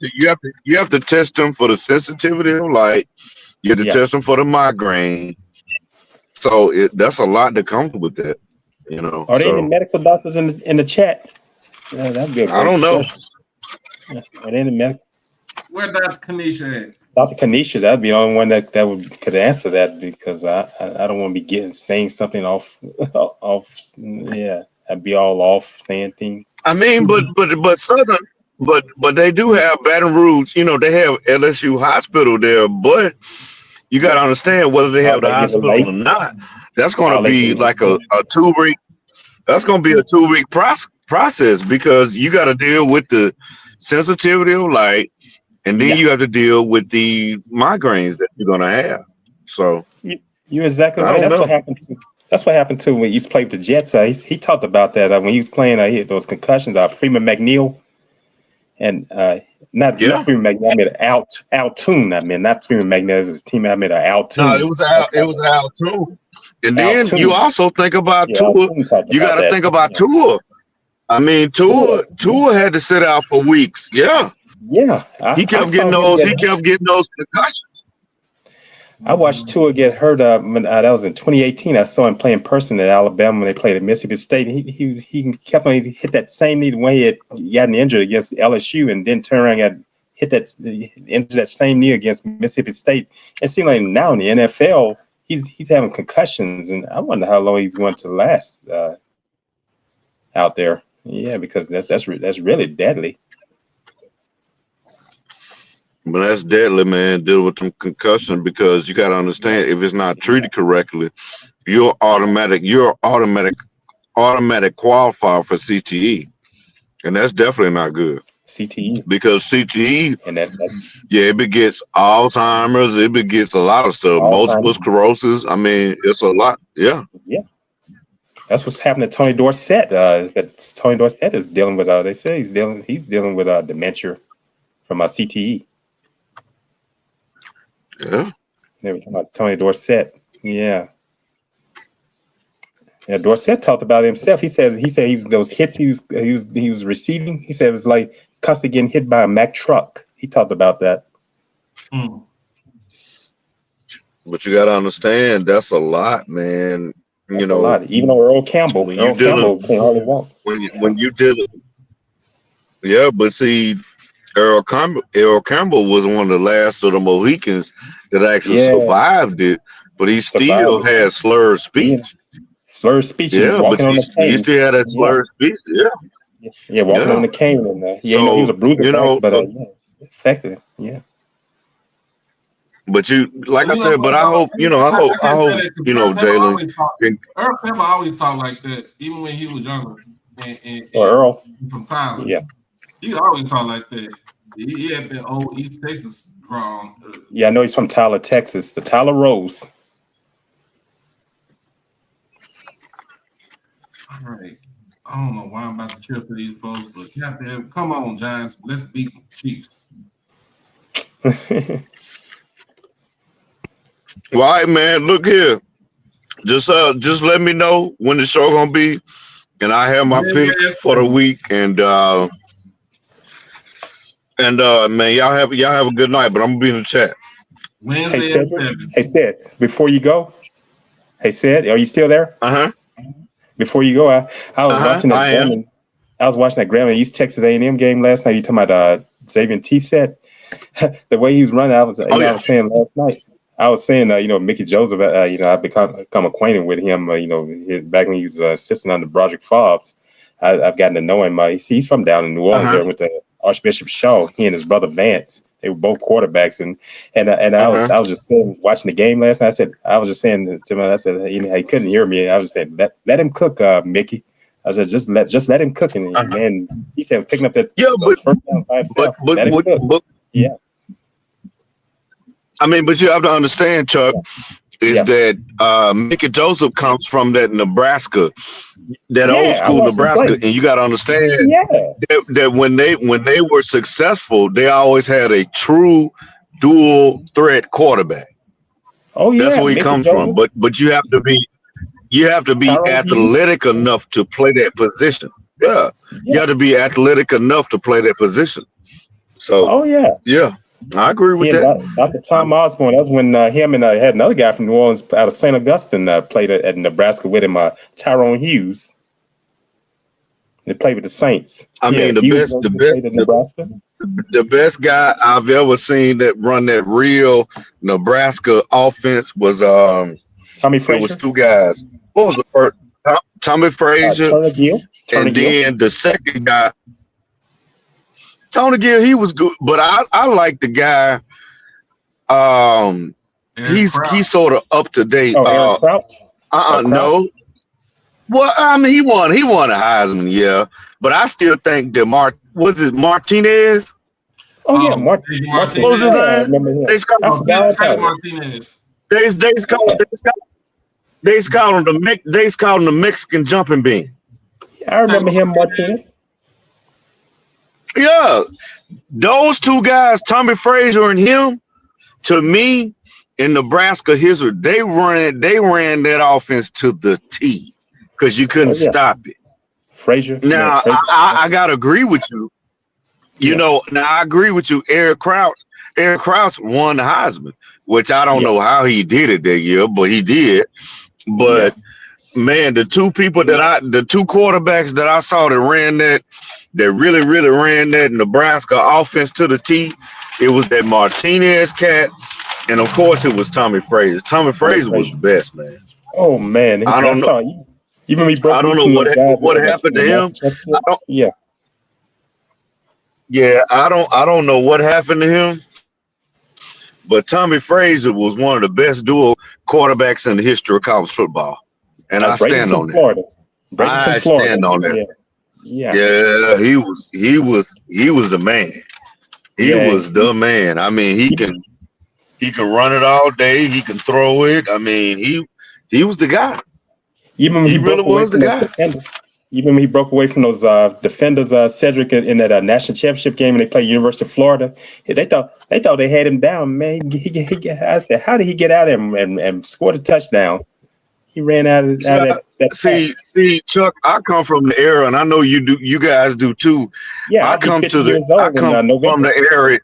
to test them for the sensitivity of light. You have to test them for the migraine. So that's a lot that comes with that, you know. Are there any medical doctors in the chat? Yeah, that'd be a great I don't know. question. Are there any medical? Where Dr. Kanisha at? Dr. Kanisha, that'd be the only one that could answer that because I don't want to be saying something off. Yeah, I'd be all off saying things. I mean, but Southern, but they do have Baton Rouge. You know, they have LSU Hospital there, but you got to understand whether they have the hospital or not. That's going to be like a 2 week. That's going to be a 2 week process because you got to deal with the sensitivity of light, and then you have to deal with the migraines that you're going to have. So you're exactly right. That's what happened to. That's what happened to when he played with the Jets. He talked about that when he was playing. He had those concussions. Freeman McNeil, and not Freeman McNeil. I mean Altoon. I mean not Freeman McNeil. It was his team. I mean Altoon. No, it was Altoon. And then you also think about Tua. You got to think about Tua. I mean, Tua had to sit out for weeks. Yeah. He kept getting those concussions. I watched Tua get hurt. That was in 2018. I saw him play in person at Alabama when they played at Mississippi State. He kept on hit that same knee way he got injured against LSU, and then turn around and hit that same knee against Mississippi State. It seemed like now in the NFL he's having concussions, and I wonder how long he's going to last out there. Yeah, because that's really deadly. But that's deadly, man, dealing with them concussions because you got to understand if it's not treated correctly, you're automatic qualifier for CTE. And that's definitely not good. CTE. Because CTE, it begets Alzheimer's, it begets a lot of stuff, multiple sclerosis. I mean, it's a lot. Yeah. That's what's happening to Tony Dorsett. Is that Tony Dorsett is dealing with they say he's dealing with dementia from CTE. Yeah. They were talking about Tony Dorsett. Yeah. Yeah, Dorsett talked about it himself. He said those hits he was receiving. He said it was like constantly getting hit by a Mack truck. He talked about that. But you got to understand that's a lot, man. That's a lot. Even on Earl Campbell, Campbell can hardly walk. When you did it, but see. Earl Campbell was one of the last of the Mohicans that actually survived it, but he still had slurred speech. Slurred speech. Yeah, but he still had that slurred speech. Yeah. Yeah, walking on the cane, and he was a bruiser, but effective. Yeah. But like I said, I hope Jalen. Earl Campbell always talked like that, even when he was younger. And Earl from Tyler. Yeah. He always talk like that. He had that old East Texas drawn. Yeah, I know he's from Tyler, Texas. The Tyler Rose. All right. I don't know why I'm about to cheer for these folks, but goddamn, come on, Giants. Let's beat the Chiefs. Right, man. Look here. Just let me know when the show gonna be, and I have my picks for the week. And man, y'all have a good night. But I'm gonna be in the chat. Wednesday Hey, at Cedric. 7. Hey, Sid, before you go, hey, Sid, are you still there? Before you go, I was watching that Grambling. I was watching that Grambling East Texas A&M game last night. You talking about Xavier T set? The way he was running, I was saying last night. I was saying, Mickey Joseph. I've become acquainted with him. Back when he was assistant under Broderick Fobbs, I've gotten to know him. He's from down in New Orleans. There with the Archbishop Shaw. He and his brother Vance. They were both quarterbacks, and I was just saying, watching the game last night. I was just saying to him, I said, he couldn't hear me. I was just saying, let him cook, Mickey. I said, just let him cook, and man, he said picking up those first down by himself. Let him cook. Yeah. I mean, but you have to understand, Chuck, that Mickey Joseph comes from that Nebraska, that old school Nebraska, and you got to understand that when they were successful, they always had a true dual threat quarterback. Oh yeah, that's where he comes from. But you have to be athletic enough to play that position. Yeah, you have to be athletic enough to play that position. So, I agree with that. Dr. Tom Osborne. That was when him and I had another guy from New Orleans out of St. Augustine played at Nebraska with him, Tyrone Hughes. They played with the Saints. I mean, the best guy I've ever seen that run that real Nebraska offense was Tommy Frazier. It was two guys. What was the first? Tommy Frazier. Turner Gill. Then the second guy. Tony Gill, he was good, but I like the guy. He's sort of up to date. Eric Crouch? No. Well, I mean, he won a Heisman, but I still think that Martinez. Oh yeah, Martinez. What was his name? They called him the Mexican jumping bean. I remember him, Martinez. Yeah, those two guys, Tommy Frazier and him, to me, in Nebraska history, they ran that offense to the T because you couldn't stop it. Frazier. Now, I gotta agree with you. Now I agree with you. Eric Crouch won the Heisman, which I don't know how he did it that year, but he did. But man, the two quarterbacks that I saw that ran that really, really ran that Nebraska offense to the T, it was that Martinez cat, and of course it was Tommy Frazier. Tommy Frazier was the best, man. Oh man, I don't know. Even he broke. I don't know what happened to him. I don't know what happened to him. But Tommy Frazier was one of the best dual quarterbacks in the history of college football, and I stand on that. I stand on that. Yeah, he was the man. He was the man. I mean, he can run it all day. He can throw it. I mean, he was the guy. Even when he really was the guy. Even when he broke away from those defenders, Cedric, in that national championship game, and they played University of Florida, they thought they had him down. Man, I said, how did he get out there and score a touchdown? He ran out of that. See, Chuck, I come from the era, and I know you do. You guys do too. Yeah, I come from the era.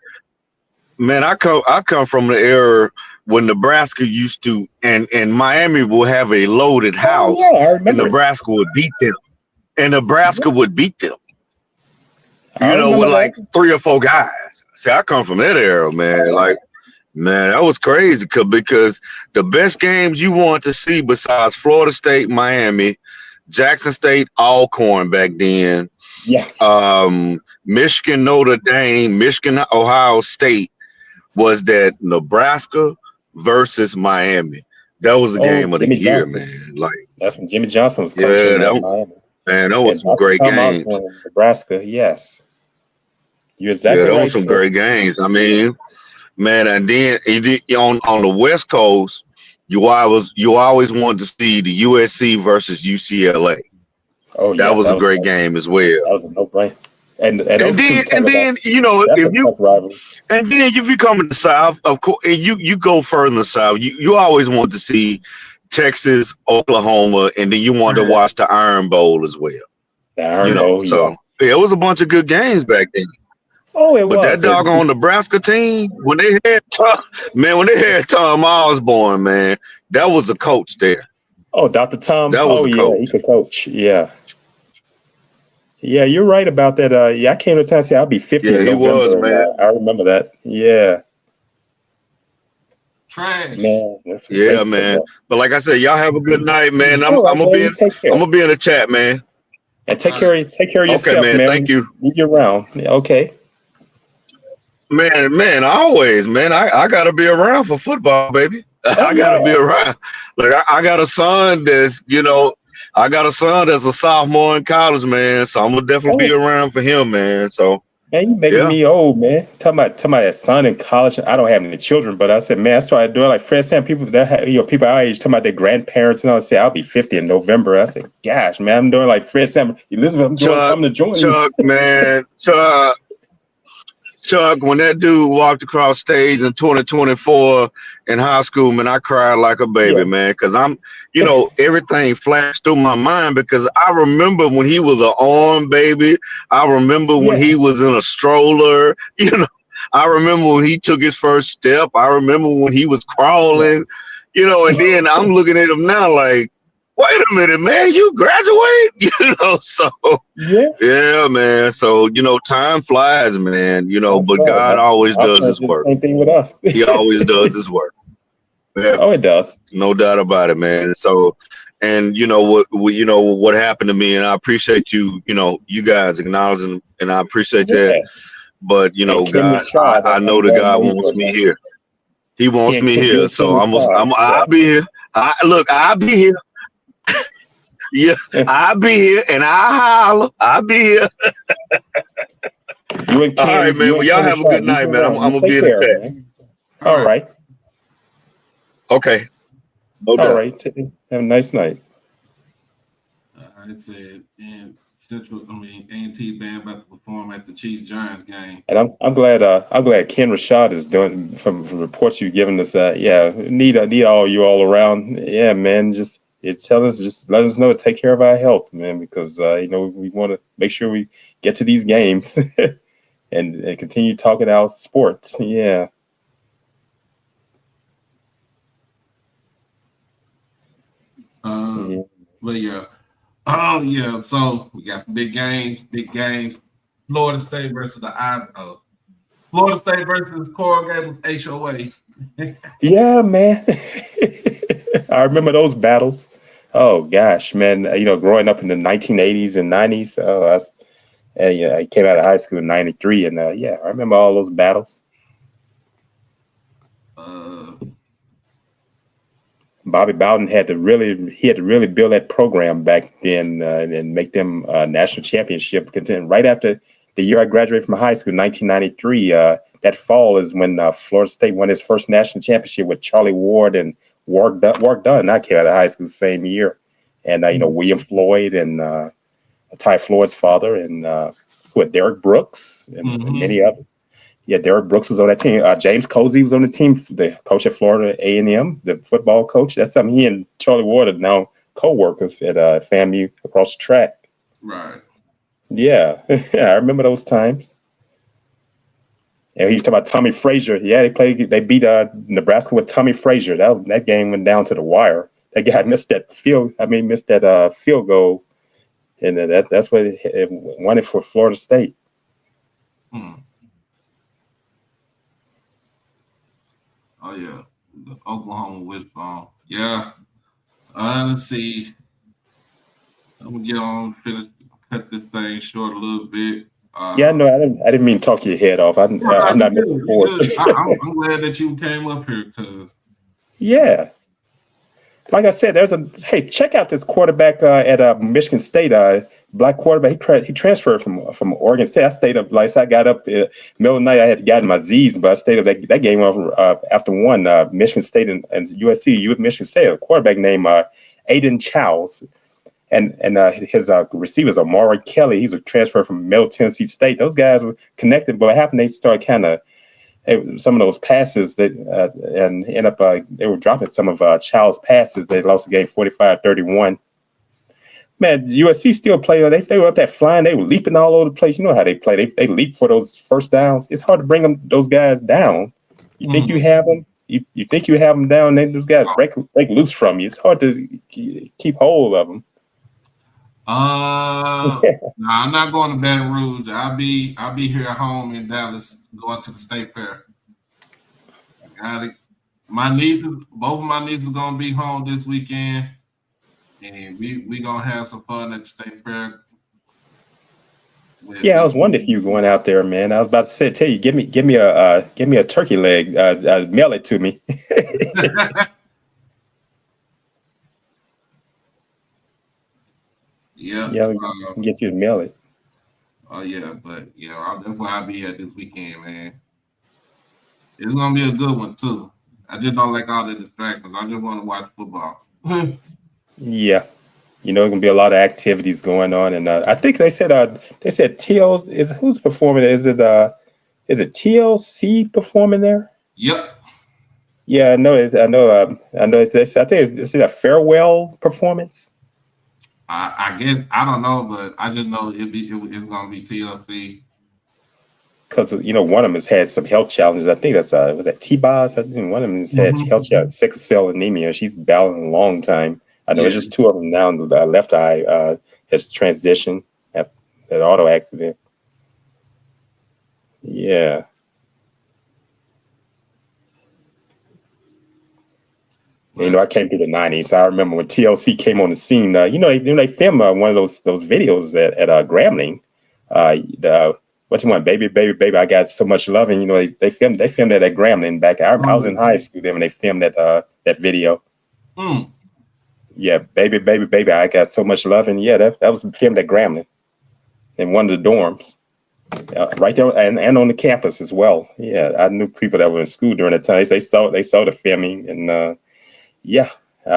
Man, I come from the era when Nebraska used to, and Miami will have a loaded house, and Nebraska would beat them. And Nebraska would beat them. With like 3 or 4 guys. See, I come from that era, man. Like, man, that was crazy because the best games you want to see besides Florida State, Miami, Jackson State, Alcorn back then. Yeah. Michigan, Notre Dame, Michigan, Ohio State was that Nebraska versus Miami. That was the game of the year, man. Like, that's when Jimmy Johnson was coaching Miami. Man, that was some great games. Nebraska, yes. You're exactly right. That was some great games. I mean, man, and then on the West Coast, you always wanted to see the USC versus UCLA. Oh, yeah. That was a great game as well. That was a no-brainer. And then you become in the South, of course, and you go further in the South. You always want to see Texas, Oklahoma, and then you wanted to watch the Iron Bowl as well. The Iron Bowl, so yeah, it was a bunch of good games back then. Oh, it but was. That doggone Nebraska team, when they had Tom Osborne, man, that was a coach there. Oh, Dr. Tom. That was a coach. He could coach. Yeah. Yeah, you're right about that. I came to town and said I'll be 50 in November. He was, man. I remember that. Yeah. Trash. Man, yeah, man. Football. But like I said, y'all have a good night, man. I'm gonna be in the chat, man. And take care of yourself, okay, man. Thank you. Move you around. Yeah, okay. Man, always, man. I gotta be around for football, baby. I gotta be around. Like I got a son that's, I got a son that's a sophomore in college, man. So I'm gonna definitely be around for him, man. So man, you making me old, man. Talking about that son in college. I don't have any children, but I said, man, I started doing like Fred Sam, people that have, people our age talking about their grandparents and all. I said, I'll be 50 in November. I said, gosh, man, I'm doing like Fred Sam. Elizabeth, I'm doing something to join Chuck, man. Chuck, when that dude walked across stage in 2024 in high school, man, I cried like a baby, man, because I'm, everything flashed through my mind because I remember when he was an arm baby. I remember when he was in a stroller, I remember when he took his first step. I remember when he was crawling, and then I'm looking at him now like, wait a minute, man, you graduate? So yeah, man. So, time flies, man, but God always does his work. Same thing with us. He always does his work. Yeah. Oh, it does. No doubt about it, man. So, and what happened to me, and I appreciate you, you guys acknowledging, and I appreciate that. But God, I know that God wants me here. He wants me here. So I'll be here. I'll be here. Yeah, I'll be here and I'll holler. I'll be here. All right, man. Well, y'all have a good night, man. I'm gonna be in the chat. All right. Okay. No doubt. All right. Have a nice night. I said in A&T band about to perform at the Chiefs Giants game. And I'm glad Ken Rashad is doing from reports you've given us. Need all you all around. Yeah, man. Just let us know to take care of our health, man, because we want to make sure we get to these games and continue talking about sports. Yeah. But yeah. Oh yeah. So we got some big games. Florida State versus Florida State versus Coral Gables HOA. Yeah, man. I remember those battles. Oh gosh, man! Growing up in the 1980s and 90s. I came out of high school in '93, and I remember all those battles. Bobby Bowden had to really build that program back then and make them national championship contender. Right after the year I graduated from high school, 1993. That fall is when Florida State won its first national championship with Charlie Ward and Wark Dunn. I came out of high school the same year, and William Floyd and Ty Floyd's father, and Derek Brooks and many others. Yeah, Derek Brooks was on that team. James Cozy was on the team, the coach at Florida A&M, the football coach. That's something he and Charlie Ward are now co-workers at FAMU across the track. Right. Yeah, I remember those times. And he was talking about Tommy Frazier. Yeah, they beat Nebraska with Tommy Frazier. That game went down to the wire. That guy missed that field goal, and that's what it won it for Florida State. Oh yeah, the Oklahoma wishbone. Yeah. Let's see. I'm gonna get on, cut this thing short a little bit. No, I didn't mean to talk your head off. I'm not missing forward. I'm glad that you came up here because. Yeah. Like I said, check out this quarterback at Michigan State, black quarterback. He transferred from Oregon State. I stayed up, I got up middle of the night. I had gotten my Z's, but I stayed up that game after one. Michigan State and USC, with Michigan State, a quarterback named Aiden Childs. And his receivers are Maury Kelly. He's a transfer from Middle Tennessee State. Those guys were connected, but what happened? They started kind of some of those passes that and end up they were dropping some of Child's passes. They lost the game 45-31. Man, USC still played. They were up there flying. They were leaping all over the place. You know how they play. They leap for those first downs. It's hard to bring those guys down. You think you have them. You think you have them down. Then those guys break loose from you. It's hard to keep hold of them. No, I'm not going to Baton Rouge. I'll be here at home in Dallas, going to the state fair. I got it. Both of my nieces are gonna be home this weekend, and we gonna have some fun at the state fair. I was wondering if you were going out there, man. I was about to tell you, give me a turkey leg, mail it to me. Yeah, get you to mail it. Oh yeah, but that's why I'll be at this weekend, man. It's gonna be a good one too. I just don't like all the distractions. I just want to watch football. Yeah, there's gonna be a lot of activities going on, and I think they said TL is who's performing? Is it TLC performing there? Yep. Yeah, I know. I think it's a farewell performance. I guess I don't know, but I just know it's gonna be TLC. Because one of them has had some health challenges. I think that's was that T-Boz. I think one of them has had health challenges, sickle cell anemia. She's battling a long time. I know it's just two of them now. The left eye has transitioned at that auto accident. Yeah. Right. I came through the '90s. So I remember when TLC came on the scene. They filmed one of those videos at Grambling. What you want, baby, baby, baby? I got so much love, and they filmed that at Grambling back. I was in high school then when they filmed that video. Yeah, baby, baby, baby, I got so much love, and that was filmed at Grambling, in one of the dorms, right there, and on the campus as well. Yeah, I knew people that were in school during that time. They saw the filming, and I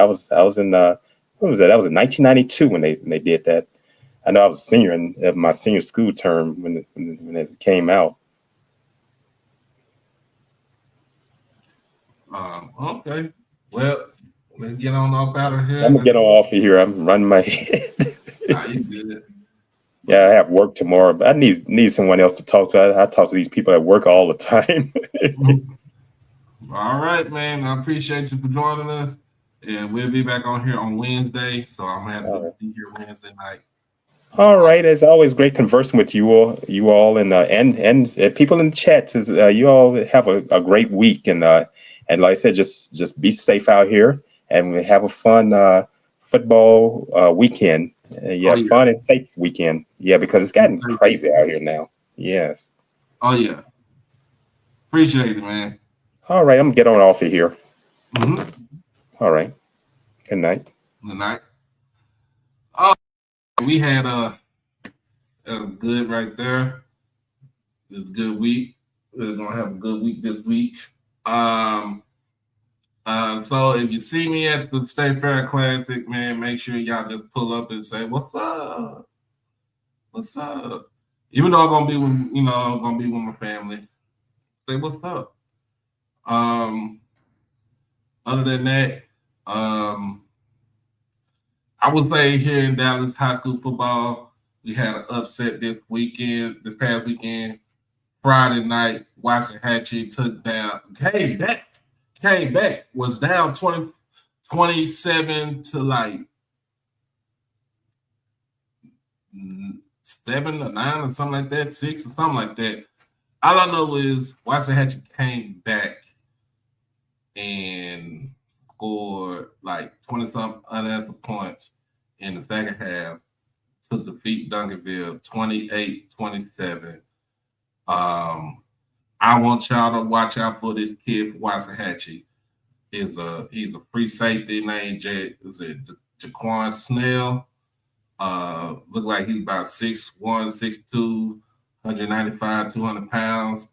was in what was that? That was in 1992 when they did that. I know I was a senior in my senior school term when it came out. Okay. Well, let's get on up out of here. I'm gonna get on off of here. I'm running my head. You good. Yeah, I have work tomorrow, but I need someone else to talk to. I talk to these people at work all the time. All right, man. I appreciate you for joining us. And we'll be back on here on Wednesday. So I'm gonna have to be here Wednesday night. All right, it's always great conversing with you all, and people in the chats. You all have a great week, and like I said, just be safe out here, and we have a fun football weekend. Fun and safe weekend. Yeah, because it's gotten crazy out here now. Yes. Oh yeah. Appreciate it, man. All right, I'm gonna get on off of here. All right. Good night. Good night. Oh. We had that was good right there. It was a good week. We're gonna have a good week this week. So if you see me at the State Fair Classic, man, make sure y'all just pull up and say, "What's up? What's up?" Even though I'm gonna be with, my family. Say what's up. Other than that, I would say here in Dallas, high school football, we had an upset this past weekend. Friday night, Waxahachie came back, was down 27 to like 7 or 9 or something like that, 6 or something like that. All I know is Waxahachie came back and scored like 20-something unanswered points in the second half to defeat Duncanville 28-27. I want y'all to watch out for this kid from Waxahachie. He's a free safety named Jaquan Snell. Look like he's about 6'1", 6'2", 195, 200 pounds.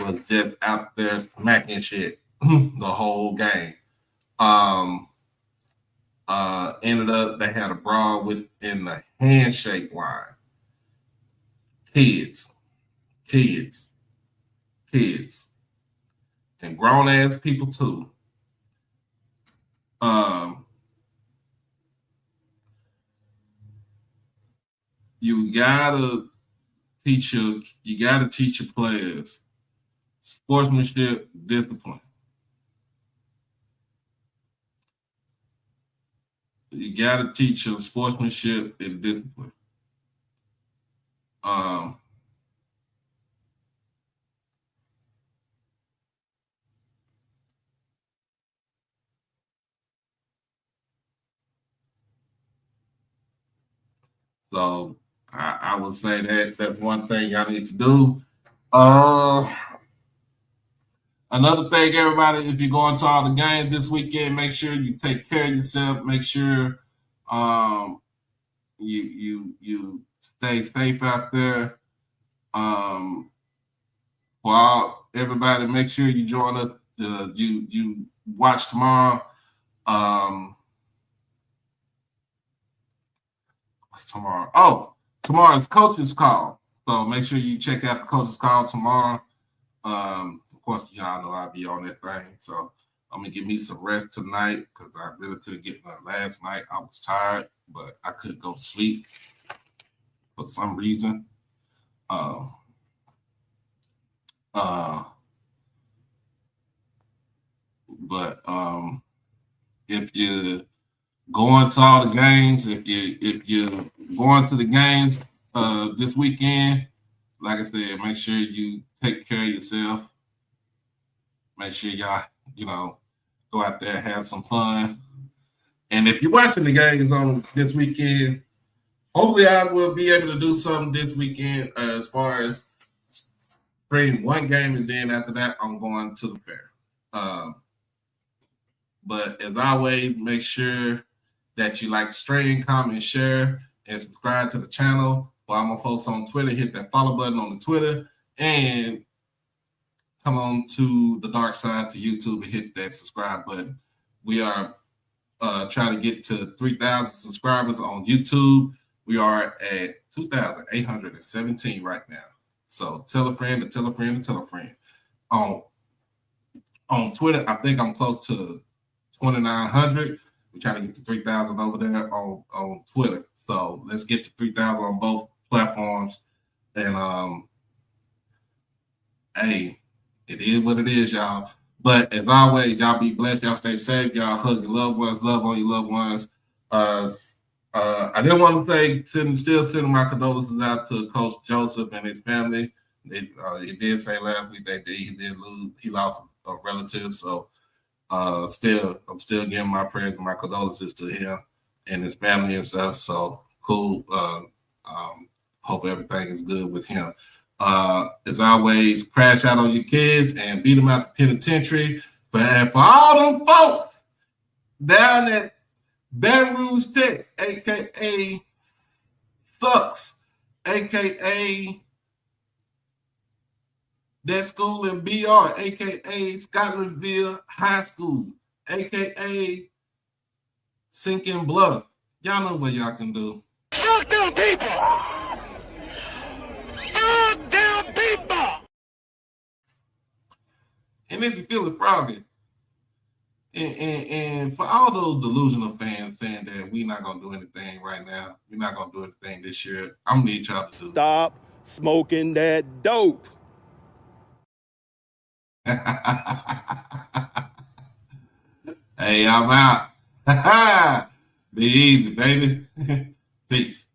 Was just out there smacking shit the whole game. Ended up they had a brawl within the handshake line. Kids. kids and grown ass people too. You gotta teach your players sportsmanship, discipline. You gotta teach them sportsmanship and discipline. So I would say that's one thing y'all need to do. Another thing, everybody, if you're going to all the games this weekend, make sure you take care of yourself. Make sure you stay safe out there. For all everybody, make sure you join us. You watch tomorrow. What's tomorrow? Oh, tomorrow's coach's call. So make sure you check out the coach's call tomorrow. Of course, y'all know I'll be on that thing. So I'm gonna give me some rest tonight because I really couldn't get none last night. I was tired, but I couldn't go to sleep for some reason. But if you're going to all the games, if you're going to the games this weekend, like I said, make sure you take care of yourself. Make sure y'all, go out there and have some fun. And if you're watching the games on this weekend, hopefully I will be able to do something this weekend as far as bring one game, and then after that, I'm going to the fair. But as always, make sure that you like, stream, comment, share, and subscribe to the channel. While I'm going to post on Twitter, hit that follow button on the Twitter, and come on to the dark side to YouTube and hit that subscribe button. We are trying to get to 3,000 subscribers on YouTube. We are at 2,817 right now. So tell a friend to tell a friend to tell a friend. On Twitter, I think I'm close to 2,900. We're trying to get to 3,000 over there on Twitter. So let's get to 3,000 on both platforms. And hey, it is what it is, y'all. But as always, y'all be blessed. Y'all stay safe. Y'all hug your loved ones. Love on your loved ones. I didn't want to say, still sending my condolences out to Coach Joseph and his family. He did say last week that he lost a relative. So I'm still giving my prayers and my condolences to him and his family and stuff. So cool. Hope everything is good with him. As always, crash out on your kids and beat them out the penitentiary. But for all them folks down at Baton Rouge Tech, a.k.a. Sucks, a.k.a. that school in BR, a.k.a. Scotlandville High School, a.k.a. Sinking Bluff. Y'all know what y'all can do. Fuck them people! Fuck them people! And if you feel it froggy, and for all those delusional fans saying that we're not going to do anything right now, we're not going to do anything this year, I'm going to need y'all to do. Stop smoking that dope. Hey, I'm out. Be easy, baby. Peace.